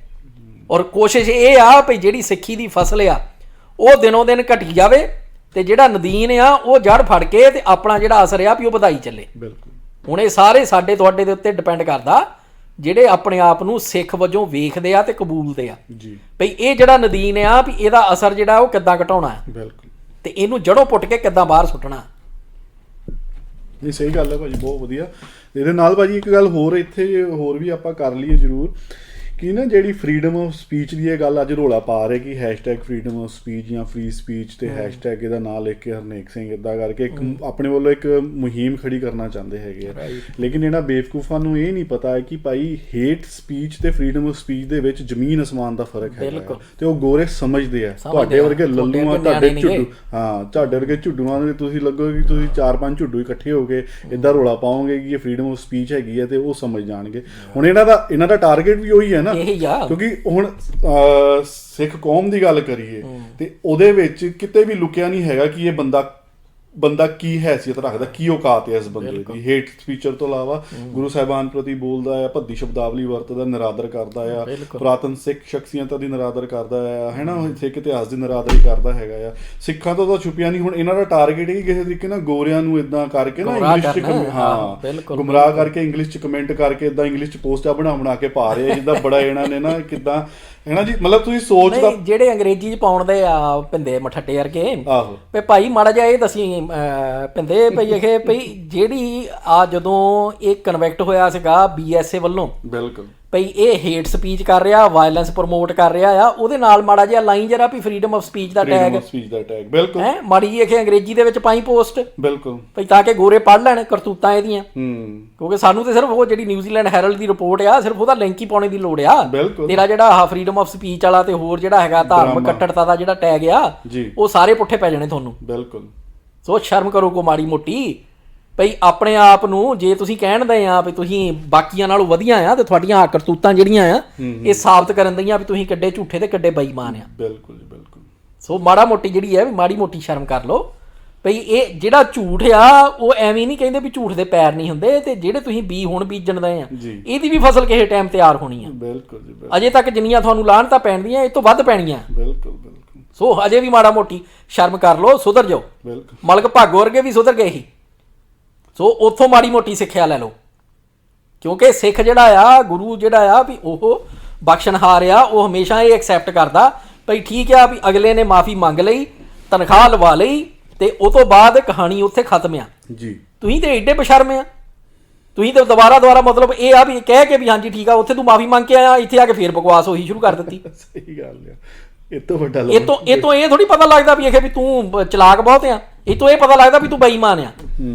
ਔਰ ਕੋਸ਼ਿਸ਼ ਇਹ ਆ ਵੀ ਜਿਹੜੀ ਸਿੱਖੀ ਦੀ ਫਸਲ ਆ ਉਹ ਦਿਨੋਂ ਦਿਨ ਘਟੀ ਜਾਵੇ, ਤੇ ਜਿਹੜਾ ਨਦੀਨ ਆ ਉਹ ਜੜ ਫੜ ਕੇ ਤੇ ਆਪਣਾ ਜਿਹੜਾ ਅਸਰ ਆ ਵੀ ਉਹ ਵਧਾਈ ਚੱਲੇ। ਬਿਲਕੁਲ। ਹੁਣ ਇਹ ਸਾਰੇ ਸਾਡੇ ਤੁਹਾਡੇ ਦੇ ਉੱਤੇ ਡਿਪੈਂਡ ਕਰਦਾ ਜਿਹੜੇ ਆਪਣੇ ਆਪ ਨੂੰ ਸਿੱਖ ਵਜੋਂ ਵੇਖਦੇ ਆ ਤੇ ਕਬੂਲਦੇ ਆ ਜੀ, ਭਈ ਇਹ ਜਿਹੜਾ ਨਦੀਨ ਆ ਵੀ ਇਹਦਾ ਅਸਰ ਜਿਹੜਾ ਉਹ ਕਿੱਦਾਂ ਘਟਾਉਣਾ ਹੈ। ਬਿਲਕੁਲ। ਤੇ ਇਹਨੂੰ ਜੜੋਂ ਪੁੱਟ ਕੇ ਕਿੱਦਾਂ ਬਾਹਰ ਸੁੱਟਣਾ। ਨਹੀਂ ਸਹੀ ਗੱਲ ਹੈ ਭਾਜੀ, ਬਹੁਤ ਵਧੀਆ। ਇਹਦੇ ਨਾਲ ਭਾਜੀ ਇੱਕ ਗੱਲ ਹੋਰ ਇੱਥੇ ਹੋਰ ਵੀ ਆਪਾਂ ਕਰ ਲਈਏ ਜ਼ਰੂਰ ਕਿ ਨਾ ਜਿਹੜੀ ਫਰੀडम ਆਫ ਸਪੀਚ ਦੀ ਇਹ ਗੱਲ ਅੱਜ ਰੌਲਾ ਪਾ ਰਹੇ ਕਿ #freedom ਆਫ ਸਪੀਚ ਜਾਂ ਫ੍ਰੀ ਸਪੀਚ ਤੇ ਹੈਸ਼ਟੈਗ ਇਹਦਾ ਨਾਂ ਲਿਖ ਕੇ ਹਰਨੇਕ ਸਿੰਘ ਇੱਦਾਂ ਕਰਕੇ ਇੱਕ ਆਪਣੇ ਵੱਲੋਂ ਇੱਕ ਮੁਹਿੰਮ ਖੜੀ ਕਰਨਾ ਚਾਹੁੰਦੇ ਹੈਗੇ ਆ। ਲੇਕਿਨ ਇਹਨਾਂ ਬੇਵਕੂਫਾਂ ਨੂੰ ਇਹ ਨਹੀਂ ਪਤਾ ਹੈ ਕਿ ਭਾਈ ਹੇਟ ਸਪੀਚ ਤੇ ਫਰੀडम ਆਫ ਸਪੀਚ ਦੇ ਵਿੱਚ ਜ਼ਮੀਨ ਅਸਮਾਨ ਦਾ ਫਰਕ ਹੈ, ਤੇ ਉਹ ਗੋਰੇ ਸਮਝਦੇ ਆ। ਤੁਹਾਡੇ ਵਰਗੇ ਲੱਲੂਆਂ, ਤੁਹਾਡੇ ਝੁੱਡੂ, ਹਾਂ ਤੁਹਾਡੇ ਵਰਗੇ ਝੁੱਡੂਆਂ ਦੇ ਤੁਸੀਂ ਲੱਗੋ ਕਿ ਤੁਸੀਂ 4-5 ਝੁੱਡੂ ਇਕੱਠੇ ਹੋ ਕੇ ਇੱਦਾਂ ਰੌਲਾ ਪਾਓਗੇ ਕਿ ਇਹ ਫਰੀडम ਆਫ ਸਪੀਚ ਹੈਗੀ ਹੈ, ਤੇ ਉਹ ਸਮਝ ਜਾਣਗੇ। ਹੁਣ ਇਹਨਾਂ ਦਾ ਟਾਰਗੇਟ ਵੀ ਉਹੀ ਹੈ ਨਾ, ਕਿਉਂਕਿ ਹੁਣ ਸਿੱਖ ਕੌਮ ਦੀ ਗੱਲ ਕਰੀਏ ਤੇ ਉਹਦੇ ਵਿੱਚ ਕਿਤੇ ਵੀ ਲੁਕਿਆ ਨਹੀਂ ਹੈਗਾ ਕਿ ਇਹ ਬੰਦਾ ਕੀ ਹੈਸੀਅਤ ਰੱਖਦਾ, ਕੀ ਔਕਾਤ ਹੈ ਇਸ ਬੰਦੇ ਦੀ। ਹੇਟ ਸਪੀਚਰ ਤੋਂ ਇਲਾਵਾ ਗੁਰੂ ਸਾਹਿਬਾਨ ਪ੍ਰਤੀ ਬੋਲਦਾ ਆ, ਭੱਦੀ ਸ਼ਬਦਾਵਲੀ ਵਰਤਦਾ, ਨਿਰਾਦਰ ਕਰਦਾ ਆ, ਪੁਰਾਤਨ ਸਿੱਖ ਸ਼ਖਸੀਅਤਾਂ ਦੀ ਨਿਰਾਦਰ ਕਰਦਾ ਆ, ਹੈ ਨਾ, ਸਿੱਖ ਇਤਿਹਾਸ ਦੀ ਨਿਰਾਦਰੀ ਕਰਦਾ ਹੈਗਾ ਆ। ਸਿੱਖਾਂ ਤੋਂ ਤਾਂ ਛੁਪਿਆ ਨਹੀਂ। ਹੁਣ ਇਹਨਾਂ ਦਾ ਟਾਰਗੇਟ ਹੈ ਕਿ ਕਿਸੇ ਤਰੀਕੇ ਨਾਲ ਗੋਰਿਆਂ ਨੂੰ ਇੱਦਾਂ ਕਰਕੇ ਨਾ ਇੰਗਲਿਸ਼ 'ਚ ਗੁੰਮਰਾਹ ਕਰਕੇ, ਇੰਗਲਿਸ਼ 'ਚ ਕਮੈਂਟ ਕਰਕੇ, ਇੱਦਾਂ ਇੰਗਲਿਸ਼ 'ਚ ਪੋਸਟਾਂ ਬਣਾ ਕੇ ਪਾ ਰਹੇ ਜਿੱਦਾਂ ਬੜਾ ਇਹਨਾਂ ਨੇ ਨਾ ਕਿੱਦਾਂ, ਹੈ ਨਾ ਜੀ। ਮਤਲਬ ਤੁਸੀਂ ਸੋਚਦਾ ਜਿਹੜੇ ਅੰਗਰੇਜ਼ੀ 'ਚ ਪਾਉਂਦੇ ਆ ਪਿੰਦੇ ਮਠੱਟੇ ਵਰਗੇ, ਵੀ ਭਾਈ ਮਾੜਾ ਜਿਹਾ ਇਹ ਦੱਸੀ ਪਿੰਦੇ ਭਈ ਇਹ ਭਈ ਜਿਹੜੀ ਆ ਜਦੋਂ ਇਹ ਕਨਵੈਕਟ ਹੋਇਆ ਸੀਗਾ BSA ਵੱਲੋਂ, ਬਿਲਕੁਲ ਭਈ ਇਹ ਹੇਟ ਸਪੀਚ ਕਰ ਰਿਹਾ, ਵਾਇਲੈਂਸ ਪ੍ਰਮੋਟ ਕਰ ਰਿਹਾ ਆ, ਉਹਦੇ ਨਾਲ ਮਾੜਾ ਜਿਹਾ ਲਾਈਨ ਜਰਾ ਵੀ ਫਰੀडम ਆਫ ਸਪੀਚ ਦਾ ਟੈਗ, ਬਿਲਕੁਲ ਹੈ ਮਾੜੀ ਜਿਹੀ ਇਹ ਅੰਗਰੇਜ਼ੀ ਦੇ ਵਿੱਚ ਪਾਈ ਪੋਸਟ, ਬਿਲਕੁਲ ਭਈ ਤਾਂ ਕਿ ਗੋਰੇ ਪੜ੍ਹ ਲੈਣ ਕਰਤੂਤਾਂ ਇਹਦੀਆਂ। ਕਿਉਂਕਿ ਸਾਨੂੰ ਤੇ ਸਿਰਫ ਉਹ ਜਿਹੜੀ ਨਿਊਜ਼ੀਲੈਂਡ ਹੈਰਲਡ ਦੀ ਰਿਪੋਰਟ ਆ ਸਿਰਫ ਉਹਦਾ ਲਿੰਕ ਹੀ ਪਾਉਣੇ ਦੀ ਲੋੜ ਆ। ਤੇਰਾ ਜਿਹੜਾ ਫਰੀडम ਆਫ ਸਪੀਚ ਵਾਲਾ ਤੇ ਹੋਰ ਜਿਹੜਾ ਹੈਗਾ ਧਾਰਮਿਕ ਕੱਟੜਤਾ ਦਾ ਜਿਹੜਾ ਟੈਗ ਆ ਉਹ ਸਾਰੇ ਪੁੱਠੇ ਪੈ ਜਾਣੇ ਤੁਹਾਨੂੰ। ਬਿਲਕੁਲ। ਸੋ ਸ਼ਰਮ ਕਰੋ ਕੋ ਮਾੜੀ ਮੋਟੀ ਭਈ ਆਪਣੇ ਆਪ ਨੂੰ ਜੇ ਤੁਸੀਂ ਕਹਿਣਦੇ ਆ ਵੀ ਤੁਸੀਂ ਬਾਕੀਆਂ ਨਾਲੋਂ ਵਧੀਆ ਆ ਤੇ ਤੁਹਾਡੀਆਂ ਕਰਤੂਤਾਂ ਜਿਹੜੀਆਂ ਆ ਇਹ ਸਾਬਤ ਕਰਨ ਦਈਆਂ ਵੀ ਤੁਸੀਂ ਕਿੱਡੇ ਝੂਠੇ ਤੇ ਕਿੱਡੇ ਬੇਈਮਾਨ ਆ। ਬਿਲਕੁਲ ਜੀ ਬਿਲਕੁਲ। ਸੋ ਮਾੜਾ ਮੋਟੀ ਜਿਹੜੀ ਹੈ ਵੀ ਮਾੜੀ ਮੋਟੀ ਸ਼ਰਮ ਕਰ ਲਓ ਭਈ ਇਹ ਜਿਹੜਾ ਝੂਠ ਆ ਉਹ ਐਵੇਂ ਨਹੀਂ ਕਹਿੰਦੇ ਵੀ ਝੂਠ ਦੇ ਪੈਰ ਨਹੀਂ ਹੁੰਦੇ ਤੇ ਜਿਹੜੇ ਤੁਸੀਂ ਬੀ ਹੁਣ ਬੀਜਣ ਦੇ ਆ ਇਹਦੀ ਵੀ ਫਸਲ ਕਿਸੇ ਟਾਈਮ ਤਿਆਰ ਹੋਣੀ ਆ। ਬਿਲਕੁਲ ਜੀ ਬਿਲਕੁਲ। ਅਜੇ ਤੱਕ ਜਿੰਨੀਆਂ ਤੁਹਾਨੂੰ ਲਾਹਣਤਾਂ ਪੈਣਦੀਆਂ ਇਹ ਤੋਂ ਵੱਧ ਪੈਣੀਆਂ। ਬਿਲਕੁਲ ਬਿਲਕੁਲ। ਸੋ ਅਜੇ ਵੀ ਮਾੜਾ ਮੋਟੀ ਸ਼ਰਮ ਕਰ ਲਓ, ਸੁਧਰ ਜਾਓ। ਬਿਲਕੁਲ। ਮਲਕ ਭਾਗੋ ਵਰਗੇ ਵੀ ਸੁਧਰ ਗਏ ਸੀ। ਸੋ ਉੱਥੋਂ ਮਾੜੀ ਮੋਟੀ ਸਿੱਖਿਆ ਲੈ ਲਓ ਕਿਉਂਕਿ ਸਿੱਖ ਜਿਹੜਾ ਆ ਗੁਰੂ ਜਿਹੜਾ ਆ ਵੀ ਉਹ ਬਖਸ਼ਣਹਾਰ ਆ, ਉਹ ਹਮੇਸ਼ਾ ਇਹ ਐਕਸੈਪਟ ਕਰਦਾ ਭਈ ਠੀਕ ਆ ਵੀ ਅਗਲੇ ਨੇ ਮਾਫੀ ਮੰਗ ਲਈ, ਤਨਖਾਹ ਲਵਾ ਲਈ ਤੇ ਉਹ ਤੋਂ ਬਾਅਦ ਕਹਾਣੀ ਉੱਥੇ ਖਤਮ ਆ ਜੀ। ਤੁਸੀਂ ਤੇ ਏਡੇ ਬਸ਼ਰਮ ਆ, ਤੁਸੀਂ ਤੇ ਦੁਬਾਰਾ ਮਤਲਬ ਇਹ ਆ ਵੀ ਕਹਿ ਕੇ ਵੀ ਹਾਂਜੀ ਠੀਕ ਆ ਉੱਥੇ ਤੂੰ ਮਾਫੀ ਮੰਗ ਕੇ ਆਇਆ, ਇੱਥੇ ਆ ਕੇ ਫੇਰ ਬਕਵਾਸ ਉਹੀ ਸ਼ੁਰੂ ਕਰ ਦਿੱਤੀ। ਸਹੀ ਗੱਲ ਆ। ਇਹ ਤੋਂ ਵੱਡਾ ਇਹ ਤੋਂ ਇਹ ਥੋੜੀ ਪਤਾ ਲੱਗਦਾ ਵੀ ਇਹ ਵੀ ਤੂੰ ਚਲਾਕ ਬਹੁਤ ਆ, ਇਹ ਤੋਂ ਇਹ ਪਤਾ ਲੱਗਦਾ ਵੀ ਤੂੰ ਬੇਈਮਾਨ ਆ।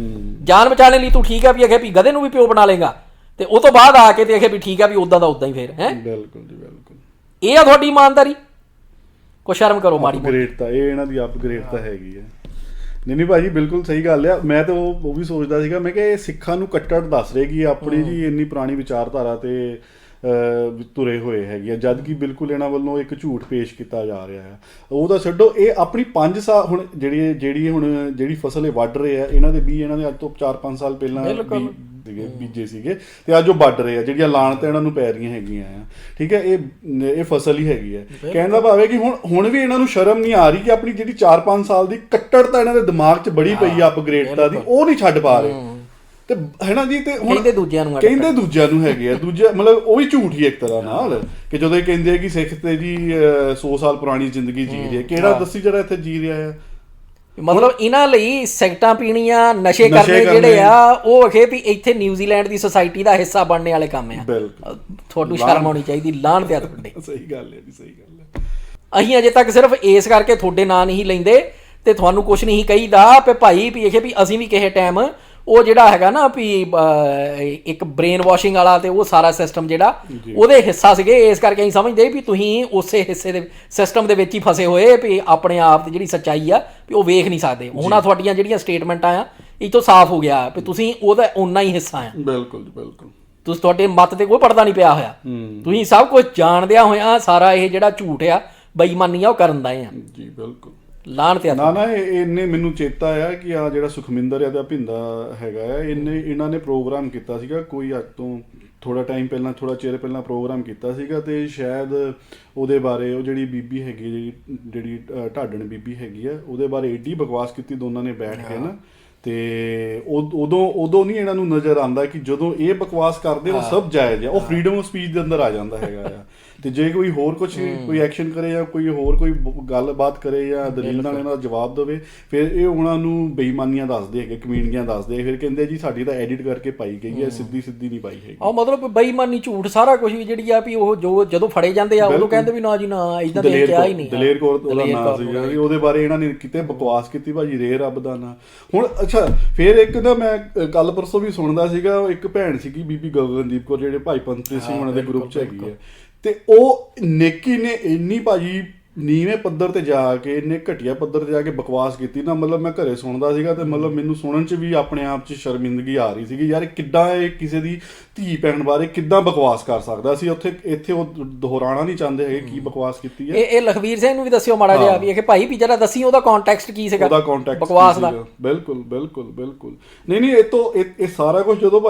ਜਾਨ ਬਚਾਉਣ ਲਈ ਤੂੰ ਠੀਕ ਆ ਵੀ ਇਹ ਵੀ ਗਧੇ ਨੂੰ ਵੀ ਪਿਓ ਬਣਾ ਲੇਗਾ ਤੇ ਉਹ ਤੋਂ ਬਾਅਦ ਆ ਕੇ ਤੇ ਇਹ ਵੀ ਠੀਕ ਆ ਵੀ ਉਦਾਂ ਦਾ ਉਦਾਂ ਹੀ ਫੇਰ ਹੈ। ਬਿਲਕੁਲ ਜੀ ਬਿਲਕੁਲ। ਇਹ ਆ ਤੁਹਾਡੀ ਇਮਾਨਦਾਰੀ। ਕੋ ਸ਼ਰਮ ਕਰੋ ਮਾੜੀ ਮੋਟੀ। ਅਪਗ੍ਰੇਡਤਾ ਇਹ ਇਹਨਾਂ ਦੀ ਅਪਗ੍ਰੇਡਤਾ ਹੈਗੀ ਹੈ। ਨਹੀਂ ਭਾਜੀ ਬਿਲਕੁਲ ਸਹੀ ਗੱਲ ਆ। ਮੈਂ ਤਾਂ ਉਹ ਵੀ ਸੋਚਦਾ ਸੀਗਾ, ਮੈਂ ਕਿਹਾ ਇਹ ਸਿੱਖਾਂ ਨੂੰ ਕੱਟੜ ਦੱਸ ਰਹੇ ਕਿ ਆਪਣੀ ਜੀ ਇੰਨੀ ਪੁਰਾਣੀ ਵਿਚਾਰਧਾਰਾ ਤੇ ਤੁਰੇ ਹੋਏ ਹੈਗੀ ਆ, ਜਦ ਕਿ ਬਿਲਕੁਲ ਇਹਨਾਂ ਵੱਲੋਂ ਇੱਕ ਝੂਠ ਪੇਸ਼ ਕੀਤਾ ਜਾ ਰਿਹਾ ਹੈ। ਉਹਦਾ ਛੱਡੋ, ਇਹ ਆਪਣੀ 5 ਸਾਲ ਹੁਣ ਜਿਹੜੀ ਫਸਲ ਇਹ ਵੱਢ ਰਹੇ ਆ ਇਹਨਾਂ ਦੇ ਬੀਜ ਇਹਨਾਂ ਦੇ ਅੱਜ ਤੋਂ 4-5 ਸਾਲ ਪਹਿਲਾਂ ਬੀਜੇ ਸੀਗੇ ਤੇ ਅੱਜ ਉਹ ਵੱਢ ਰਹੇ ਆ, ਜਿਹੜੀਆਂ ਲਾਣਤਾਂ ਇਹਨਾਂ ਨੂੰ ਪੈ ਰਹੀਆਂ ਹੈਗੀਆਂ ਆ। ਠੀਕ ਹੈ, ਇਹ ਫਸਲ ਹੀ ਹੈਗੀ ਹੈ। ਕਹਿਣ ਦਾ ਭਾਵ ਹੈ ਕਿ ਹੁਣ ਵੀ ਇਹਨਾਂ ਨੂੰ ਸ਼ਰਮ ਨਹੀਂ ਆ ਰਹੀ ਕਿ ਆਪਣੀ ਜਿਹੜੀ 4-5 ਸਾਲ ਦੀ ਕੱਟੜਤਾ ਇਹਨਾਂ ਦੇ ਦਿਮਾਗ 'ਚ ਬੜੀ ਪਈ ਆ ਅਪਗ੍ਰੇਡਤਾ ਦੀ, ਉਹ ਨਹੀਂ ਛੱਡ ਪਾ ਰਹੇ ਤੇ ਹੈ ਨਾ ਜੀ। ਤੇ ਹੁਣ ਕਹਿੰਦੇ ਦੂਜਿਆਂ ਨੂੰ ਹੈਗੇ ਆ, ਦੂਜੇ ਮਤਲਬ ਉਹ ਵੀ ਝੂਠ ਹੀ ਇੱਕ ਤਰ੍ਹਾਂ ਨਾਲ ਕਿ ਜਦੋਂ ਇਹ ਕਹਿੰਦੇ ਆ ਕਿ ਸਿੱਖ ਤੇ ਜੀ 100 ਸਾਲ ਪੁਰਾਣੀ ਜ਼ਿੰਦਗੀ ਜੀ ਰਿਹਾ, ਕਿਹੜਾ ਦੱਸੀ ਜਿਹੜਾ ਇੱਥੇ ਜੀ ਰਿਹਾ ਹੈ। ਮਤਲਬ ਇਹਨਾਂ ਲਈ ਸਿਗਰਟਾਂ ਪੀਣੀਆਂ, ਨਸ਼ੇ ਕਰਨੇ ਜਿਹੜੇ ਆ ਉਹ ਅਖੇ ਵੀ ਇੱਥੇ ਨਿਊਜ਼ੀਲੈਂਡ ਦੀ ਸੁਸਾਇਟੀ ਦਾ ਹਿੱਸਾ ਬਣਨੇ ਵਾਲੇ ਕੰਮ ਆ। ਤੁਹਾਨੂੰ ਸ਼ਰਮ ਆਉਣੀ ਚਾਹੀਦੀ, ਲਾਹਣ ਤੇ ਤੁਹਾਡੇ। ਸਹੀ ਗੱਲ ਹੈ ਜੀ, ਸਹੀ ਗੱਲ ਹੈ। ਅਸੀਂ ਅਜੇ ਤੱਕ ਸਿਰਫ ਇਸ ਕਰਕੇ ਤੁਹਾਡੇ ਨਾਂ ਨਹੀਂ ਲੈਂਦੇ ਤੇ ਤੁਹਾਨੂੰ ਕੁਝ ਨਹੀਂ ਕਹੀਦਾ ਵੀ ਭਾਈ ਵੀ ਇਹ ਵੀ ਅਸੀਂ ਵੀ ਕਿਸੇ ਟਾਈਮ ਉਹ ਜਿਹੜਾ ਹੈਗਾ ਨਾ ਵੀ ਇੱਕ ਬ੍ਰੇਨ ਵਾਸ਼ਿੰਗ ਵਾਲਾ ਤੇ ਉਹ ਸਾਰਾ ਸਿਸਟਮ ਜਿਹੜਾ ਉਹਦੇ ਹਿੱਸਾ ਸੀਗੇ। ਇਸ ਕਰਕੇ ਅਸੀਂ ਸਮਝਦੇ ਵੀ ਤੁਸੀਂ ਉਸੇ ਹਿੱਸੇ ਦੇ ਸਿਸਟਮ ਦੇ ਵਿੱਚ ਹੀ ਫਸੇ ਹੋਏ ਵੀ ਆਪਣੇ ਆਪ ਦੀ ਜਿਹੜੀ ਸੱਚਾਈ ਆ ਵੀ ਉਹ ਵੇਖ ਨਹੀਂ ਸਕਦੇ। ਹੁਣ ਤੁਹਾਡੀਆਂ ਜਿਹੜੀਆਂ ਸਟੇਟਮੈਂਟਾਂ ਆ ਇਹ ਤੋਂ ਸਾਫ਼ ਹੋ ਗਿਆ ਵੀ ਤੁਸੀਂ ਉਹਦਾ ਓਨਾ ਹੀ ਹਿੱਸਾ ਆ। ਬਿਲਕੁਲ ਬਿਲਕੁਲ। ਤੁਸੀਂ ਤੁਹਾਡੇ ਮੱਤ ਤੇ ਕੋਈ ਪਰਦਾ ਨਹੀਂ ਪਿਆ ਹੋਇਆ, ਤੁਸੀਂ ਸਭ ਕੁਝ ਜਾਣਦਿਆਂ ਹੋਇਆ ਸਾਰਾ ਇਹ ਜਿਹੜਾ ਝੂਠ ਆ ਬੇਈਮਾਨੀ ਆ ਉਹ ਕਰਨ ਦਾ ਆ ਜੀ। ਬਿਲਕੁਲ। ਲਾਣ ਤੇ ਨਾ ਇਹਨੇ ਮੈਨੂੰ ਚੇਤਾ ਆ ਕਿ ਆ ਜਿਹੜਾ ਸੁਖਮਿੰਦਰ ਆ ਦਾ ਭਿੰਦਾ ਹੈਗਾ ਆ, ਇਹਨਾਂ ਨੇ ਪ੍ਰੋਗਰਾਮ ਕੀਤਾ ਸੀਗਾ ਕੋਈ ਅੱਜ ਤੋਂ ਥੋੜਾ ਚਿਰ ਪਹਿਲਾਂ ਪ੍ਰੋਗਰਾਮ ਕੀਤਾ ਸੀਗਾ ਤੇ ਸ਼ਾਇਦ ਉਹਦੇ ਬਾਰੇ ਉਹ ਜਿਹੜੀ ਬੀਬੀ ਹੈਗੀ ਜਿਹੜੀ ਢਾਡਣ ਬੀਬੀ ਹੈਗੀ ਆ ਉਹਦੇ ਬਾਰੇ ਏਡੀ ਬਕਵਾਸ ਕੀਤੀ ਦੋਨਾਂ ਨੇ ਬੈਠ ਕੇ ਨਾ। ਤੇ ਉਦੋਂ ਨਹੀਂ ਇਹਨਾਂ ਨੂੰ ਨਜ਼ਰ ਆਉਂਦਾ ਕਿ ਜਦੋਂ ਇਹ ਬਕਵਾਸ ਕਰਦੇ ਉਹ ਸਭ ਜਾਇਜ਼ ਆ, ਉਹ ਫਰੀडम ਆਫ ਸਪੀਚ ਦੇ ਅੰਦਰ ਆ ਜਾਂਦਾ ਹੈਗਾ ਆ। ਤੇ ਜੇ ਕੋਈ ਹੋਰ ਕੋਈ ਐਕਸ਼ਨ ਕਰੇ ਜਾਂ ਕੋਈ ਗੱਲਬਾਤ ਕਰੇ ਜਾਂ ਦਲੀਲ ਨਾਲ ਇਹਨਾਂ ਦਾ ਜਵਾਬ ਦੇਵੇ ਫਿਰ ਇਹ ਉਹਨਾਂ ਨੂੰ ਬੇਈਮਾਨੀਆਂ ਦੱਸਦੇ ਹੈਗੇ, ਕਮੀਨੀਆਂ ਦੱਸਦੇ, ਫਿਰ ਕਹਿੰਦੇ ਜੀ ਸਾਡੀ ਤਾਂ ਐਡਿਟ ਕਰਕੇ ਪਾਈ ਗਈ ਹੈ, ਸਿੱਧੀ ਨਹੀਂ ਪਾਈ ਹੈਗੀ। ਉਹ ਮਤਲਬ ਬੇਈਮਾਨੀ ਝੂਠ ਸਾਰਾ ਕੁਝ ਵੀ ਜਿਹੜੀ ਆ ਵੀ ਉਹ ਜਦੋਂ ਫੜੇ ਜਾਂਦੇ ਆ ਉਹਨੂੰ ਕਹਿੰਦੇ ਵੀ ਨਾ ਜੀ ਨਾ ਇਦਾਂ ਦੇ ਕਿਹਾ ਹੀ ਨਹੀਂ। ਦਲੇਰ ਕੌਰ ਉਹਦਾ ਨਾਂ ਸੀਗਾ, ਉਹਦੇ ਬਾਰੇ ਇਹਨਾਂ ਨੇ ਕਿਤੇ ਬਕਵਾਸ ਕੀਤੀ ਭਾਜੀ, ਰੇ ਰੱਬ ਦਾ ਨਾਂ। ਹੁਣ ਅੱਛਾ ਫਿਰ ਇੱਕ ਨਾ ਮੈਂ ਕੱਲ ਪਰਸੋਂ ਵੀ ਸੁਣਦਾ ਸੀਗਾ, ਇੱਕ ਭੈਣ ਸੀਗੀ ਬੀਬੀ ਗਗਨਦੀਪ ਕੌਰ ਜਿਹੜੇ ਭਾਈ ਪੰਤਪ੍ਰੀਤ ਸਿੰਘ ਉਹਨਾਂ ਦੇ ਗਰੁੱਪ 'ਚ ਹੈਗੀ ਹੈ ਤੇ ਉਹ ਨੇਕੀ ਨੇ ਇੰਨੀ ਭਾਜੀ ਨੀਵੇਂ ਪੱਧਰ ਤੇ ਜਾ ਕੇ ਇੰਨੇ ਘਟੀਆ ਪੱਧਰ ਤੇ ਜਾ ਕੇ ਬਕਵਾਸ ਕੀਤੀ ਨਾ, ਮਤਲਬ ਮੈਂ ਘਰੇ ਸੁਣਦਾ ਸੀਗਾ ਤੇ ਮਤਲਬ ਮੈਨੂੰ ਸੁਣਨ 'ਚ ਵੀ ਆਪਣੇ ਆਪ 'ਚ ਸ਼ਰਮਿੰਦਗੀ ਆ ਰਹੀ ਸੀਗੀ ਯਾਰ ਕਿੱਦਾਂ ਇਹ ਕਿਸੇ ਦੀ ਧੀ ਭੈਣ ਬਾਰੇ ਕਿੱਦਾਂ ਬਕਵਾਸ ਕਰ ਸਕਦਾ ਸੀ। ਇੱਥੇ ਉਹ ਦੁਹਰਾਉਣਾ ਨਹੀਂ ਚਾਹੁੰਦੇ ਹੈਗੇ ਕੀ ਬਕਵਾਸ ਕੀਤੀ ਹੈ। ਇਹ ਲਖਵੀਰ ਸਿੰਘ ਨੂੰ ਵੀ ਦੱਸਿਓ ਮਾੜਾ ਜਿਹਾ ਵੀ ਇਹ ਭਾਈ ਵੀ ਜਰਾ ਦੱਸੀ ਉਹਦਾ ਕੰਟੈਕਸਟ ਕੀ ਸੀਗਾ, ਉਹਦਾ ਕੰਟੈਕਸਟ ਬਕਵਾਸ ਦਾ। ਬਿਲਕੁਲ ਨਹੀਂ ਇਹ ਸਾਰਾ ਕੁਝ ਜਦੋਂ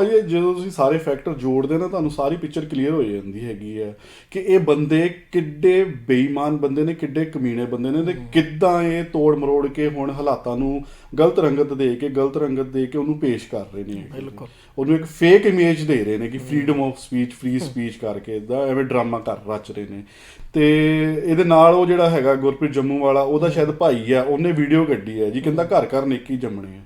ਤੁਸੀਂ ਸਾਰੇ ਫੈਕਟਰ ਜੋੜਦੇ ਨਾ ਤੁਹਾਨੂੰ ਸਾਰੀ ਪਿਕਚਰ ਕਲੀਅਰ ਹੋ ਜਾਂਦੀ ਹੈਗੀ ਹੈ ਕਿ ਇਹ ਬੰਦੇ ਕਿੱਡੇ ਬੇਈਮਾਨ ਬੰਦੇ ਨੇ, ਕਿੱਡੇ ਕਮੀਨੇ ਬੰਦੇ ਨੇ ਤੇ ਕਿੱਦਾਂ ਇਹ ਤੋੜ ਮਰੋੜ ਕੇ ਹੁਣ ਹਾਲਾਤਾਂ ਨੂੰ ਗਲਤ ਰੰਗਤ ਦੇ ਕੇ ਉਹਨੂੰ ਪੇਸ਼ ਕਰ ਰਹੇ ਨੇ। ਬਿਲਕੁਲ ਉਹਨੂੰ ਇੱਕ ਫੇਕ ਇਮੇਜ ਦੇ ਰਹੇ ਨੇ ਕਿ freedom of speech, free speech ਕਰਕੇ ਇਦਾਂ ਐਵੇਂ ਡਰਾਮਾ ਰਚ ਰਹੇ ਨੇ। ਤੇ ਇਹਦੇ ਨਾਲ ਉਹ ਜਿਹੜਾ ਹੈਗਾ ਗੁਰਪ੍ਰੀਤ ਜੰਮੂ ਵਾਲਾ ਉਹਦਾ ਸ਼ਾਇਦ ਭਾਈ ਆ, ਉਹਨੇ ਵੀਡੀਓ ਕੱਢੀ ਹੈ ਜੀ, ਕਹਿੰਦਾ ਘਰ ਘਰ ਨੇਕੀ ਜੰਮਣੀ ਆ।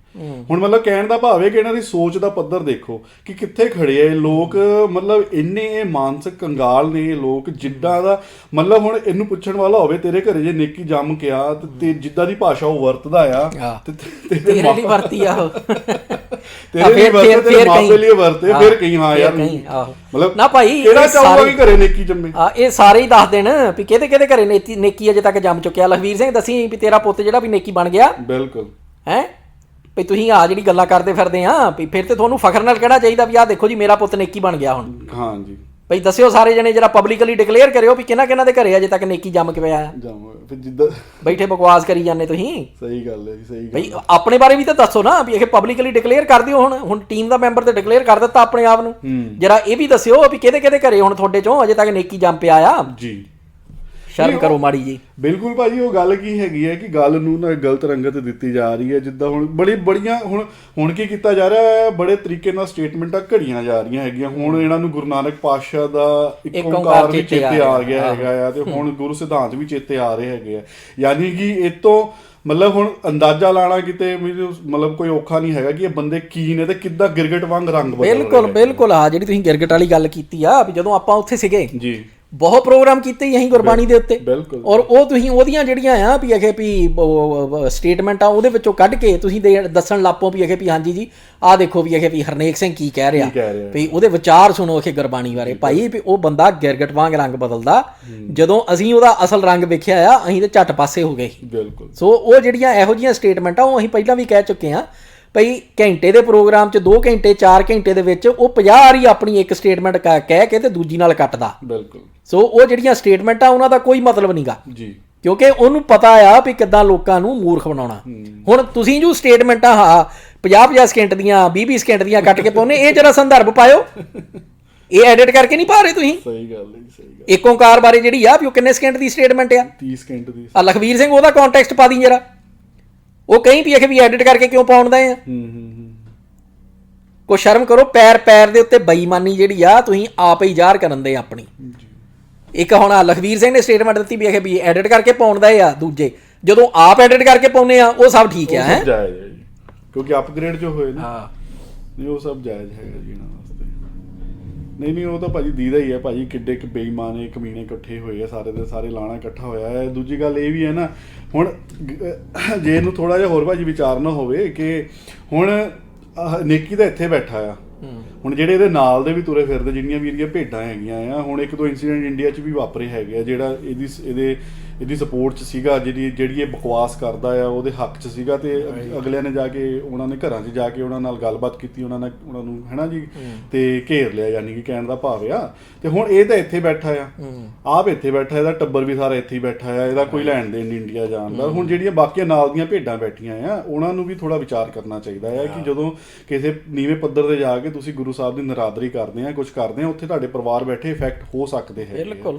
ਹੁਣ ਮਤਲਬ ਕਹਿਣ ਦਾ ਭਾਵ ਹੈ ਕਿ ਇਹਨਾਂ ਦੀ ਸੋਚ ਦਾ ਪੱਧਰ ਦੇਖੋ ਕਿ ਕਿੱਥੇ ਖੜੇ ਆ ਇਹ ਲੋਕ, ਮਤਲਬ ਇੰਨੇ ਇਹ ਮਾਨਸਿਕ ਕੰਗਾਲ ਨੇ ਇਹ ਲੋਕ ਜਿੱਦਾਂ ਦਾ ਮਤਲਬ ਹੁਣ ਇਹਨੂੰ ਪੁੱਛਣ ਵਾਲਾ ਹੋਵੇ ਤੇਰੇ ਘਰੇ ਜੇ ਨੇਕੀ ਜੰਮ ਗਿਆ ਤੇ ਜਿੱਦਾਂ ਦੀ ਭਾਸ਼ਾ ਉਹ ਵਰਤਦਾ ਆ ਤੇਰੇ ਲਈ ਵਰਤੀ ਆ ਤੇਰੇ ਮਾਪੇ ਲਈ ਵਰਤੇ ਫਿਰ ਕਹੀਂ ਹਾਂ ਯਾਰ ਮਤਲਬ ਨਾ ਭਾਈ ਕਿਹੜਾ ਚਾਹੂਗਾ ਕਿ ਘਰੇ ਨੇਕੀ ਜੰਮੇ। ਇਹ ਸਾਰੇ ਹੀ ਦੱਸ ਦੇਣ ਵੀ ਕਿਹਦੇ ਘਰੇ ਨੇਕੀ ਅਜੇ ਤੱਕ ਜੰਮ ਚੁੱਕਿਆ। ਲਖਵੀਰ ਸਿੰਘ ਦੱਸੀ ਵੀ ਤੇਰਾ ਪੁੱਤ ਜਿਹੜਾ ਵੀ ਨੇਕੀ ਬਣ ਗਿਆ। ਬਿਲਕੁਲ ਹੈ ਵੀ ਤੁਸੀਂ ਆ ਜਿਹੜੀ ਗੱਲਾਂ ਕਰਦੇ ਫਿਰਦੇ ਆ ਵੀ ਫਿਰ ਤੇ ਤੁਹਾਨੂੰ ਫਖਰ ਨਾਲ ਕਹਿਣਾ ਚਾਹੀਦਾ ਵੀ ਆਹ ਦੇਖੋ ਜੀ ਮੇਰਾ ਪੁੱਤ ਨੇਕੀ ਬਣ ਗਿਆ ਹੁਣ। ਹਾਂ ਜੀ ਭਈ ਦੱਸਿਓ ਸਾਰੇ ਜਣੇ ਜਰਾ ਪਬਲਿਕਲੀ ਡਿਕਲੇਅਰ ਕਰਿਓ ਵੀ ਕਿਹਨਾਂ ਕਿਹਨਾਂ ਦੇ ਘਰੇ ਅਜੇ ਤੱਕ ਨੇਕੀ ਜੰਮ ਕੇ ਪਿਆ ਆ। ਫਿਰ ਜਿੱਦਾਂ ਬੈਠੇ ਬਕਵਾਸ ਕਰੀ ਜਾਂਦੇ ਤੁਸੀਂ। ਸਹੀ ਗੱਲ ਹੈ ਜੀ, ਸਹੀ ਗੱਲ। ਭਈ ਆਪਣੇ ਬਾਰੇ ਵੀ ਤਾਂ ਦੱਸੋ ਨਾ ਵੀ ਇਹ ਪਬਲਿਕਲੀ ਡਿਕਲੇਅਰ ਕਰ ਦਿਓ। ਹੁਣ ਟੀਮ ਦਾ ਮੈਂਬਰ ਤੇ ਡਿਕਲੇਅਰ ਕਰ ਦਿੱਤਾ ਆਪਣੇ ਆਪ ਨੂੰ, ਜਰਾ ਇਹ ਵੀ ਦੱਸਿਓ ਵੀ ਕਿਹਦੇ ਕਿਹਦੇ ਘਰੇ ਹੁਣ ਤੁਹਾਡੇ ਚੋਂ ਅਜੇ ਤੱਕ ਨੇਕੀ ਜੰਮ ਪਿਆ ਆ ਜੀ। ਸ਼ਰਮ ਕਰੋ ਮਾੜੀ ਜੀ। ਬਿਲਕੁਲ ਭਾਜੀ, ਉਹ ਗੱਲ ਕੀ ਹੈਗੀ ਹੈ ਕਿ ਗੱਲ ਨੂੰ ਨਾ ਗਲਤ ਰੰਗਤ ਦਿੱਤੀ ਜਾ ਰਹੀ ਹੈ। ਜਿੱਦਾਂ ਹੁਣ ਬੜੀਆਂ ਹੁਣ ਕੀ ਕੀਤਾ ਜਾ ਰਿਹਾ ਹੈ, ਬੜੇ ਤਰੀਕੇ ਨਾਲ ਸਟੇਟਮੈਂਟਾਂ ਘੜੀਆਂ ਜਾ ਰਹੀਆਂ ਹੈਗੀਆਂ। ਹੁਣ ਇਹਨਾਂ ਨੂੰ ਗੁਰੂ ਨਾਨਕ ਪਾਤਸ਼ਾਹ ਦਾ ਇੱਕ ਓਂਕਾਰ ਵੀ ਚੇਤੇ ਆ ਗਿਆ ਹੈਗਾ ਆ, ਤੇ ਹੁਣ ਗੁਰੂ ਸਿਧਾਂਤ ਵੀ ਚੇਤੇ ਆ ਰਹੇ ਹੈਗੇ ਆ। ਯਾਨੀ ਕਿ ਇਹ ਤੋਂ ਮਤਲਬ ਹੁਣ ਅੰਦਾਜ਼ਾ ਲਾਣਾ ਕਿਤੇ ਮਤਲਬ ਕੋਈ ਔਖਾ ਨਹੀਂ ਹੈਗਾ ਕਿ ਇਹ ਬੰਦੇ ਕੀ ਨੇ ਤੇ ਕਿੱਦਾਂ ਗਿਰਗਟ ਵਾਂਗ ਰੰਗ ਬਦਲ ਰਹੇ। ਬਿਲਕੁਲ ਹਾਂ, ਜਿਹੜੀ ਤੁਸੀਂ ਗਿਰਗਟ ਵਾਲੀ ਗੱਲ ਕੀਤੀ ਆ ਵੀ ਜਦੋਂ ਆਪਾਂ ਉੱਥੇ ਸੀਗੇ ਜੀ, ਬਹੁਤ ਪ੍ਰੋਗਰਾਮ ਕੀਤੇ ਹੀ ਅਸੀਂ ਗੁਰਬਾਣੀ ਦੇ ਉੱਤੇ। ਬਿਲਕੁਲ। ਔਰ ਉਹ ਤੁਸੀਂ ਉਹਦੀਆਂ ਜਿਹੜੀਆਂ ਆ ਵੀ ਅਖੇ ਵੀ ਸਟੇਟਮੈਂਟ ਆ ਉਹਦੇ ਵਿੱਚੋਂ ਕੱਢ ਕੇ ਤੁਸੀਂ ਦੱਸਣ ਲੱਗ ਪਓ ਵੀ ਅਖੇ ਵੀ ਹਾਂਜੀ ਜੀ ਆਹ ਦੇਖੋ ਵੀ ਅਖੇ ਵੀ ਹਰਨੇਕ ਸਿੰਘ ਕੀ ਕਹਿ ਰਿਹਾ, ਵੀ ਉਹਦੇ ਵਿਚਾਰ ਸੁਣੋ ਅਖੇ ਗੁਰਬਾਣੀ ਬਾਰੇ। ਭਾਈ ਵੀ ਉਹ ਬੰਦਾ ਗਿਰਗਟ ਵਾਂਗ ਰੰਗ ਬਦਲਦਾ। ਜਦੋਂ ਅਸੀਂ ਉਹਦਾ ਅਸਲ ਰੰਗ ਵੇਖਿਆ ਆ ਅਸੀਂ ਤੇ ਝੱਟ ਪਾਸੇ ਹੋ ਗਏ। ਬਿਲਕੁਲ। ਸੋ ਉਹ ਜਿਹੜੀਆਂ ਇਹੋ ਜਿਹੀਆਂ ਸਟੇਟਮੈਂਟਾਂ ਉਹ ਅਸੀਂ ਪਹਿਲਾਂ ਵੀ ਕਹਿ ਚੁੱਕੇ ਹਾਂ ਭਈ ਘੰਟੇ ਦੇ ਪ੍ਰੋਗਰਾਮ 'ਚ 2 ਘੰਟੇ 4 ਘੰਟੇ ਦੇ ਵਿੱਚ ਉਹ 50 ਵਾਰੀ ਆਪਣੀ ਇੱਕ ਸਟੇਟਮੈਂਟ ਕਹਿ ਕੇ ਤੇ ਦੂਜੀ ਨਾਲ ਕੱਟਦਾ। ਬਿਲਕੁਲ। ਸੋ ਉਹ ਜਿਹੜੀਆਂ ਸਟੇਟਮੈਂਟਾਂ ਉਹਨਾਂ ਦਾ ਕੋਈ ਮਤਲਬ ਨਹੀਂਗਾ ਜੀ, ਕਿਉਂਕਿ ਉਹਨੂੰ ਪਤਾ ਆ ਵੀ ਕਿੱਦਾਂ ਲੋਕਾਂ ਨੂੰ ਮੂਰਖ ਬਣਾਉਣਾ। ਹੁਣ ਤੁਸੀਂ ਜੋ ਸਟੇਟਮੈਂਟਾਂ 50-50 ਸਕਿੰਟ ਦੀਆਂ 20-20 ਸਕਿੰਟ ਦੀਆਂ ਕੱਟ ਕੇ ਪਾਉਨੇ, ਇਹ ਜਰਾ ਸੰਦਰਭ ਪਾਇਓ। ਇਹ ਐਡਿਟ ਕਰਕੇ ਨਹੀਂ ਪਾ ਰਹੇ ਤੁਸੀਂ। ਸਹੀ ਗੱਲ ਹੈ, ਸਹੀ ਗੱਲ। ਇੱਕ ਓਂਕਾਰ ਬਾਰੇ ਜਿਹੜੀ ਆ ਵੀ ਉਹ ਕਿੰਨੇ ਸਕਿੰਟ ਦੀ ਸਟੇਟਮੈਂਟ ਆ? 30 ਸਕਿੰਟ ਦੀ। ਆ ਲਖਵੀਰ ਸਿੰਘ ਉਹਦਾ ਕੰਟੈਕਸਟ ਪਾ ਦੀ ਜਰਾ। ਉਹ ਕहीं ਵੀ ਵੀ ਐਡਿਟ ਕਰਕੇ ਕਿਉਂ ਪਾਉਂਦਾ ਆ? ਕੋਈ ਸ਼ਰਮ ਕਰੋ। ਪੈਰ ਦੇ ਉੱਤੇ ਬੇਈਮਾਨੀ ਜਿਹੜੀ ਆ ਤੁਸੀਂ ਆਪ ਹੀ ਜ਼ਾਹਰ ਕਰਨ ਦੇ ਆਪਣੀ। ਇੱਕ ਹੁਣ ਲਖਵੀਰ ਸਿੰਘ ਨੇ ਸਟੇਟਮੈਂਟ ਦਿੱਤੀ ਵੀ ਐਡਿਟ ਕਰਕੇ ਪਾਉਂਦਾ ਆ, ਦੂਜੇ ਜਦੋਂ ਆਪ ਐਡਿਟ ਕਰਕੇ ਪਾਉਂਦੇ ਆ ਉਹ ਸਭ ਠੀਕ ਆ। ਹੈ ਕਿਉਂਕਿ ਅਪਗ੍ਰੇਡ ਜੋ ਹੋਏ ਨਾ, ਨਹੀਂ ਉਹ ਸਭ ਜਾਇਜ਼ ਹੈਗਾ ਜੀ ਇਹਨਾਂ ਵਾਸਤੇ। ਨਹੀਂ ਉਹ ਤਾਂ ਭਾਜੀ ਦੀਦਾ ਹੀ ਹੈ ਭਾਜੀ, ਕਿੱਡੇ ਕਿ ਬੇਈਮਾਨ ਕਮੀਨੇ ਇਕੱਠੇ ਹੋਏ ਆ, ਸਾਰੇ ਦੇ ਸਾਰੇ ਲਾਣਾ ਇਕੱਠਾ ਹੋਇਆ ਹੈ। ਦੂਜੀ ਗੱਲ ਇਹ ਵੀ ਹੈ ਨਾ, ਹੁਣ ਜੇ ਇਹਨੂੰ ਥੋੜਾ ਜਿਹਾ ਹੋਰ ਭਾਜੀ ਵਿਚਾਰਨਾ ਹੋਵੇ ਕਿ ਹੁਣ ਨੇਕੀ ਤਾਂ ਇੱਥੇ ਬੈਠਾ ਆ, ਹੁਣ ਜਿਹੜੇ ਇਹਦੇ ਨਾਲ ਦੇ ਵੀ ਤੁਰੇ ਫਿਰਦੇ ਜਿਹੜੀਆਂ ਵੀ ਇਹਦੀਆਂ ਭੇਡਾਂ ਹੈਗੀਆਂ ਆ, ਹੁਣ 1-2 ਇੰਸੀਡੈਂਟ ਇੰਡੀਆ 'ਚ ਵੀ ਵਾਪਰੇ ਹੈਗੇ ਆ ਜਿਹੜਾ ਇਹਦੀ ਸਪੋਰਟ 'ਚ ਸੀਗਾ, ਜਿਹੜੀ ਇਹ ਬਕਵਾਸ ਕਰਦਾ ਆ ਉਹਦੇ ਹੱਕ 'ਚ ਸੀਗਾ, ਤੇ ਅਗਲਿਆਂ ਨੇ ਜਾ ਕੇ ਉਹਨਾਂ ਨੇ ਘਰਾਂ 'ਚ ਜਾ ਕੇ ਉਹਨਾਂ ਨਾਲ ਗੱਲਬਾਤ ਕੀਤੀ, ਉਹਨਾਂ ਨੂੰ ਹੈ ਨਾ ਜੀ, ਤੇ ਘੇਰ ਲਿਆ। ਯਾਨੀ ਕਿ ਕਹਿਣ ਦਾ ਭਾਵ ਆ, ਤੇ ਹੁਣ ਇਹ ਤਾਂ ਇੱਥੇ ਬੈਠਾ ਆ, ਆਪ ਇੱਥੇ ਬੈਠਾ, ਇਹਦਾ ਟੱਬਰ ਵੀ ਸਾਰਾ ਇੱਥੇ ਹੀ ਬੈਠਾ ਆ, ਇਹਦਾ ਕੋਈ ਲੈਣ ਦੇਣ ਨਹੀਂ ਇੰਡੀਆ ਜਾਣ ਦਾ। ਹੁਣ ਜਿਹੜੀਆਂ ਬਾਕੀਆਂ ਨਾਲ ਦੀਆਂ ਭੇਡਾਂ ਬੈਠੀਆਂ ਆ ਉਹਨਾਂ ਨੂੰ ਵੀ ਥੋੜਾ ਵਿਚਾਰ ਕਰਨਾ ਚਾਹੀਦਾ ਆ ਕਿ ਜਦੋਂ ਕਿਸੇ ਨੀਵੇਂ ਪੱਧਰ ਤੇ ਜਾ ਕੇ ਤੁਸੀਂ ਗੁਰੂ ਸਾਹਿਬ ਦੀ ਨਿਰਾਦਰੀ ਕਰਦੇ ਆ, ਕੁਝ ਕਰਦੇ ਆ, ਉੱਥੇ ਤੁਹਾਡੇ ਪਰਿਵਾਰ ਬੈਠੇ ਇਫੈਕਟ ਹੋ ਸਕਦੇ ਹੈ।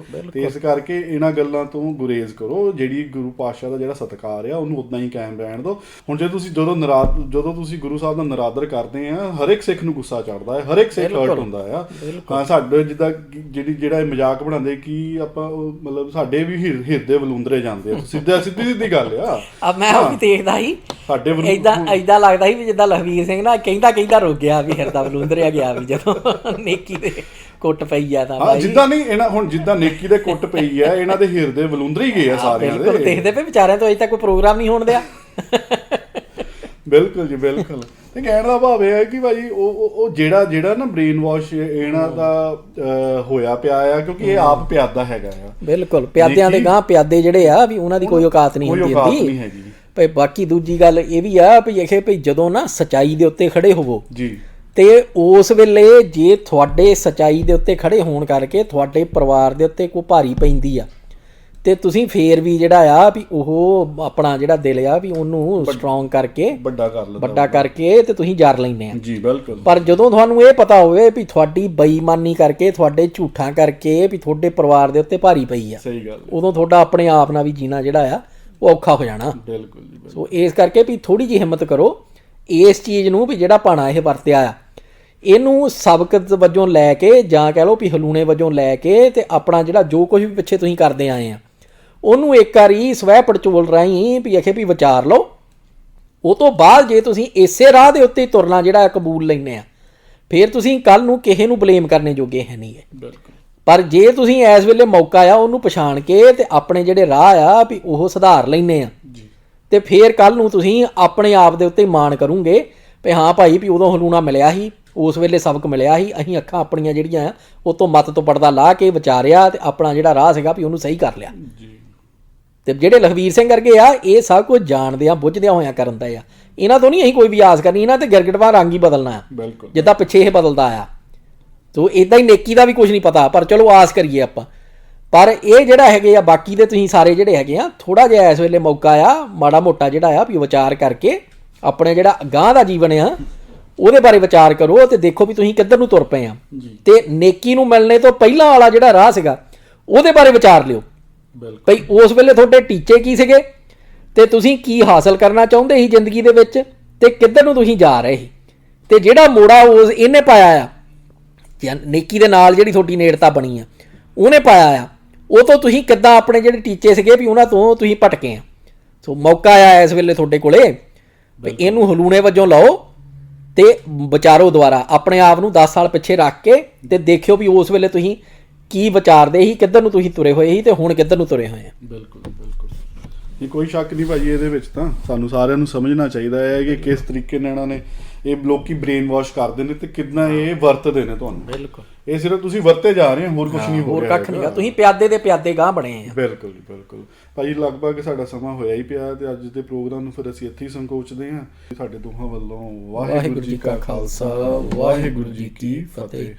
ਤੇ ਇਸ ਕਰਕੇ ਇਹਨਾਂ ਗੱਲਾਂ ਤੋਂ ਗੁਰੇਜ਼ ਕਰੋ। ਜਿਹੜੀ ਗੁਰੂ ਪਾਤਸ਼ਾਹ ਦਾ ਜਿਹੜਾ ਸਤਿਕਾਰ ਆ ਉਹਨੂੰ ਉਦਾਂ ਹੀ ਕਾਇਮ ਰਹਿਣ ਦਿਓ। ਹੁਣ ਜੇ ਤੁਸੀਂ ਜਦੋਂ ਤੁਸੀਂ ਗੁਰੂ ਸਾਹਿਬ ਦਾ ਨਿਰਾਦਰ ਕਰਦੇ ਆ, ਹਰ ਇੱਕ ਸਿੱਖ ਨੂੰ ਗੁੱਸਾ ਚੜਦਾ ਹੈ, ਹਰ ਇੱਕ ਸਿੱਖ ਹਰਟ ਹੁੰਦਾ ਆ। ਹਾਂ, ਸਾਡੇ ਜਿੱਦਾਂ ਜਿਹੜਾ ਇਹ ਮਜ਼ਾਕ ਬਣਾਉਂਦੇ ਕਿ ਆਪਾਂ ਮਤਲਬ ਸਾਡੇ ਵੀ ਹਿਰਦੇ ਵਲੂੰਦਰੇ ਜਾਂਦੇ ਆ, ਸਿੱਧੀ ਗੱਲ ਆ। ਮੈਂ ਉਹ ਵੀ ਦੇਖਦਾ ਸੀ, ਸਾਡੇ ਏਦਾਂ ਲੱਗਦਾ ਸੀ ਵੀ ਜਿੱਦਾਂ ਲਖਵੀਰ ਸਿੰਘ ਨਾ ਕਹਿੰਦਾ ਰੁਕ ਗਿਆ ਵੀ ਹਿਰਦਾ ਵਲੂੰਦਰਿਆ ਗਿਆ ਵੀ ਜਦੋਂ ਨੇਕੀ ਦੇ ਕੁੱਟ ਪਈ ਆ। ਤਾਂ ਜਿੱਦਾਂ ਨਹੀਂ ਇਹਨਾਂ ਹੁਣ ਜਿੱਦਾਂ ਨੇਕੀ ਦੇ ਕੁੱਟ ਪਈ ਆ, ਇਹਨਾਂ ਦੇ ਹਿਰਦੇ ਵਲੂੰਦਰੇ ਗਏ ਆ ਸਾਰਿਆਂ ਦੇ। ਦੇਖਦੇ ਪਏ ਵਿਚਾਰਿਆਂ ਤੋਂ ਅਜੇ ਤੱਕ ਕੋਈ ਪ੍ਰੋਗਰਾਮ ਨਹੀਂ ਹੋਣ ਦਿਆ। ਬਿਲਕੁਲ ਜੀ, ਬਿਲਕੁਲ। ਤੇ ਕਹਿਣ ਦਾ ਭਾਵ ਇਹ ਹੈ ਕਿ ਭਾਜੀ ਉਹ ਜਿਹੜਾ ਨਾ ਬ੍ਰੇਨ ਵਾਸ਼ ਇਹਨਾਂ ਦਾ ਹੋਇਆ ਪਿਆ ਆ, ਕਿਉਂਕਿ ਇਹ ਆਪ ਪਿਆਦਾ ਹੈਗਾ ਆ। ਬਿਲਕੁਲ, ਪਿਆਦਿਆਂ ਦੇ ਗਾਂ ਪਿਆਦੇ ਜਿਹੜੇ ਆ ਵੀ ਉਹਨਾਂ ਦੀ ਕੋਈ ਔਕਾਤ ਨਹੀਂ ਹੁੰਦੀ। ਭਾਈ ਬਾਕੀ ਦੂਜੀ ਗੱਲ ਇਹ ਵੀ ਆ ਵੀ ਜਦੋਂ ਨਾ ਸੱਚਾਈ ਦੇ ਉੱਤੇ ਖੜੇ ਹੋਵੋ ਜੀ, ਤੇ ਉਸ ਵੇਲੇ ਜੇ ਤੁਹਾਡੇ ਸੱਚਾਈ ਦੇ ਉੱਤੇ ਖੜੇ ਹੋਣ ਕਰਕੇ ਤੁਹਾਡੇ ਪਰਿਵਾਰ ਦੇ ਉੱਤੇ ਕੋਈ ਭਾਰੀ ਪੈਂਦੀ ਆ, ਤੇ ਤੁਸੀਂ ਫੇਰ ਵੀ ਜਿਹੜਾ ਆ ਵੀ ਉਹ ਆਪਣਾ ਜਿਹੜਾ ਦਿਲ ਆ ਵੀ ਉਹਨੂੰ ਸਟਰੋਂਗ ਕਰਕੇ ਵੱਡਾ ਕਰਕੇ ਤੇ ਤੁਸੀਂ ਜਰ ਲੈਂਦੇ ਆ ਜੀ। ਬਿਲਕੁਲ। ਪਰ ਜਦੋਂ ਤੁਹਾਨੂੰ ਇਹ ਪਤਾ ਹੋਵੇ ਵੀ ਤੁਹਾਡੀ ਬੇਈਮਾਨੀ ਕਰਕੇ, ਤੁਹਾਡੇ ਝੂਠਾਂ ਕਰਕੇ ਵੀ ਤੁਹਾਡੇ ਪਰਿਵਾਰ ਦੇ ਉੱਤੇ ਭਾਰੀ ਪਈ ਆ, ਸਹੀ ਗੱਲ, ਉਦੋਂ ਤੁਹਾਡਾ ਆਪਣੇ ਆਪ ਨਾਲ ਵੀ ਜੀਣਾ ਜਿਹੜਾ ਆ ਉਹ ਔਖਾ ਹੋ ਜਾਣਾ। ਬਿਲਕੁਲ ਜੀ। ਸੋ ਇਸ ਕਰਕੇ ਵੀ ਥੋੜੀ ਜਿਹੀ ਹਿੰਮਤ ਕਰੋ ਇਸ ਚੀਜ਼ ਨੂੰ ਵੀ ਜਿਹੜਾ ਭਾਣਾ ਇਹ ਵਰਤਿਆ ਆ ਇਹਨੂੰ ਸਬਕ ਵਜੋਂ ਲੈ ਕੇ ਜਾਂ ਕਹਿ ਲਓ ਵੀ ਹਲੂਣੇ ਵਜੋਂ ਲੈ ਕੇ ਤੇ ਆਪਣਾ ਜਿਹੜਾ ਜੋ ਕੁਝ ਵੀ ਪਿੱਛੇ ਤੁਸੀਂ ਕਰਦੇ ਆਏ ਆ ਉਹਨੂੰ ਇੱਕ ਵਾਰੀ ਸਵੈ ਪੜਚੋਲ ਰਾਹੀਂ ਵੀ ਵਿਚਾਰ ਲਓ। ਉਹ ਤੋਂ ਬਾਅਦ ਜੇ ਤੁਸੀਂ ਇਸੇ ਰਾਹ ਦੇ ਉੱਤੇ ਤੁਰਨਾ ਜਿਹੜਾ ਕਬੂਲ ਲੈਂਦੇ ਆ, ਫਿਰ ਤੁਸੀਂ ਕੱਲ ਨੂੰ ਕਿਸੇ ਨੂੰ ਬਲੇਮ ਕਰਨੇ ਜੋਗੇ ਹੈ ਨਹੀਂ ਹੈ। ਪਰ ਜੇ ਤੁਸੀਂ ਇਸ ਵੇਲੇ ਮੌਕਾ ਆ ਉਹਨੂੰ ਪਛਾਣ ਕੇ ਤੇ ਆਪਣੇ ਜਿਹੜੇ ਰਾਹ ਆ ਵੀ ਉਹ ਸੁਧਾਰ ਲੈਂਦੇ ਆ, ਤੇ ਫਿਰ ਕੱਲ ਨੂੰ ਤੁਸੀਂ ਆਪਣੇ ਆਪ ਦੇ ਉੱਤੇ ਮਾਣ ਕਰੋਗੇ ਵੀ ਹਾਂ ਭਾਈ ਵੀ ਉਦੋਂ ਹਲੂਣਾ ਮਿਲਿਆ ਸੀ, ਉਸ ਵੇਲੇ ਸਬਕ ਮਿਲਿਆ ਸੀ, ਅਸੀਂ ਅੱਖਾਂ ਆਪਣੀਆਂ ਜਿਹੜੀਆਂ ਆ ਉਹ ਤੋਂ ਮੱਤ ਤੋਂ ਪਰਦਾ ਲਾ ਕੇ ਵਿਚਾਰਿਆ ਤੇ ਆਪਣਾ ਜਿਹੜਾ ਰਾਹ ਸੀਗਾ ਵੀ ਉਹਨੂੰ ਸਹੀ ਕਰ ਲਿਆ। ਤੇ ਜਿਹੜੇ ਲਖਵੀਰ ਸਿੰਘ ਵਰਗੇ ਆ ਇਹ ਸਭ ਕੁਝ ਜਾਣਦੇ ਆ ਬੁੱਝਦਿਆਂ ਹੋਇਆਂ ਕਰਨ ਦਾ ਆ। ਇਹਨਾਂ ਤੋਂ ਨਹੀਂ ਅਸੀਂ ਕੋਈ ਵੀ ਆਸ ਕਰਨੀ, ਇਹਨਾਂ ਤੇ ਗਿਰਗਿਟਵਾ ਰੰਗ ਹੀ ਬਦਲਣਾ ਆ, ਬਿਲਕੁਲ ਜਿੱਦਾਂ ਪਿੱਛੇ ਇਹ ਬਦਲਦਾ ਆ। ਸੋ ਇਦਾਂ ਹੀ ਨੇਕੀ ਦਾ ਵੀ ਕੁਝ ਨਹੀਂ ਪਤਾ, ਪਰ ਚਲੋ ਆਸ ਕਰੀਏ ਆਪਾਂ। ਪਰ ਇਹ ਜਿਹੜਾ ਹੈਗੇ ਆ ਬਾਕੀ ਦੇ ਤੁਸੀਂ ਸਾਰੇ ਜਿਹੜੇ ਹੈਗੇ ਆ, ਥੋੜਾ ਜਿਹਾ ਇਸ ਵੇਲੇ ਮੌਕਾ ਆ ਮਾੜਾ ਮੋਟਾ ਜਿਹੜਾ ਆ ਵੀ ਵਿਚਾਰ ਕਰਕੇ ਆਪਣੇ ਜਿਹੜਾ ਅਗਾਂਹ ਦਾ ਜੀਵਨ ਆ ਉਹਦੇ ਬਾਰੇ ਵਿਚਾਰ ਕਰੋ ਤੇ ਦੇਖੋ ਵੀ ਤੁਸੀਂ ਕਿੱਧਰ ਨੂੰ ਤੁਰ ਪਏ ਆ। ਤੇ ਨੇਕੀ ਨੂੰ ਮਿਲਣੇ ਤੋਂ ਪਹਿਲਾਂ ਵਾਲਾ ਜਿਹੜਾ ਰਾਹ ਸੀਗਾ ਉਹਦੇ ਬਾਰੇ ਵਿਚਾਰ ਲਿਓ ਭਈ ਉਸ ਵੇਲੇ ਤੁਹਾਡੇ ਟੀਚੇ ਕੀ ਸੀਗੇ ਤੇ ਤੁਸੀਂ ਕੀ ਹਾਸਲ ਕਰਨਾ ਚਾਹੁੰਦੇ ਸੀ ਜ਼ਿੰਦਗੀ ਦੇ ਵਿੱਚ ਤੇ ਕਿੱਧਰ ਨੂੰ ਤੁਸੀਂ ਜਾ ਰਹੇ ਸੀ। ਤੇ ਜਿਹੜਾ ਮੋੜਾ ਉਸ ਇਹਨੇ ਪਾਇਆ ਆ ਨੇਕੀ ਦੇ ਨਾਲ ਜਿਹੜੀ ਤੁਹਾਡੀ ਨੇੜਤਾ ਬਣੀ ਆ ਉਹਨੇ ਪਾਇਆ ਆ, ਉਹ ਤੋਂ ਤੁਸੀਂ ਕਿੱਦਾਂ ਆਪਣੇ ਜਿਹੜੇ ਟੀਚੇ ਸੀਗੇ ਵੀ ਉਹਨਾਂ ਤੋਂ ਤੁਸੀਂ ਭਟਕੇ ਆ। ਸੋ ਮੌਕਾ ਆ ਇਸ ਵੇਲੇ ਤੁਹਾਡੇ ਕੋਲੇ ਵੀ ਇਹਨੂੰ ਹਲੂਣੇ ਵਜੋਂ ਲਾਓ ਤੇ ਵਿਚਾਰੋ ਦੁਆਰਾ ਆਪਣੇ ਆਪ ਨੂੰ 10 ਸਾਲ ਪਿੱਛੇ ਰੱਖ ਕੇ ਤੇ ਦੇਖਿਓ ਵੀ ਉਸ ਵੇਲੇ ਤੁਸੀਂ ਕੀ ਵਿਚਾਰਦੇ ਸੀ, ਕਿੱਧਰ ਨੂੰ ਤੁਸੀਂ ਤੁਰੇ ਹੋਏ ਸੀ ਤੇ ਹੁਣ ਕਿੱਧਰ ਨੂੰ ਤੁਰੇ ਹੋਏ ਆ। ਬਿਲਕੁਲ ਬਿਲਕੁਲ, ਇਹ ਕੋਈ ਸ਼ੱਕ ਨਹੀਂ ਭਾਜੀ ਇਹਦੇ ਵਿੱਚ। ਤਾਂ ਸਾਨੂੰ ਸਾਰਿਆਂ ਨੂੰ ਸਮਝਣਾ ਚਾਹੀਦਾ ਹੈ ਕਿ ਕਿਸ ਤਰੀਕੇ ਨਾਲ ਇਹਨਾਂ ਨੇ ਇਹ ਲੋਕੀ ਬ੍ਰੇਨ ਵਾਸ਼ ਕਰਦੇ ਨੇ ਤੇ ਕਿੰਨਾ ਇਹ ਵਰਤਦੇ ਨੇ ਤੁਹਾਨੂੰ। ਬਿਲਕੁਲ, ਇਹ ਸਿਰਫ ਤੁਸੀਂ ਵਰਤੇ ਜਾ ਰਹੇ ਹੋ, ਹੋਰ ਕੁਝ ਨਹੀਂ ਹੋ ਰਿਹਾ, ਹੋਰ ਕੱਖ ਨਹੀਂਗਾ, ਤੁਸੀਂ ਪਿਆਦੇ ਦੇ ਪਿਆਦੇ ਗਾਂ ਬਣੇ ਆ। ਬਿਲਕੁਲ ਜੀ ਬਿਲਕੁਲ ਭਾਜੀ, ਲਗਭਗ ਸਾਡਾ ਸਮਾਂ ਹੋਇਆ ਹੀ ਪਿਆ ਤੇ ਅੱਜ ਦੇ ਪ੍ਰੋਗਰਾਮ ਨੂੰ ਫਿਰ ਅਸੀਂ ਇੱਥੇ ਹੀ ਸੰਕੋਚਦੇ ਹਾਂ। ਸਾਡੇ ਦੋਹਾਂ ਵੱਲੋਂ ਵਾਹਿਗੁਰੂ ਜੀ ਕਾ ਖਾਲਸਾ, ਵਾਹਿਗੁਰੂ ਜੀ ਕੀ ਫਤਿਹ।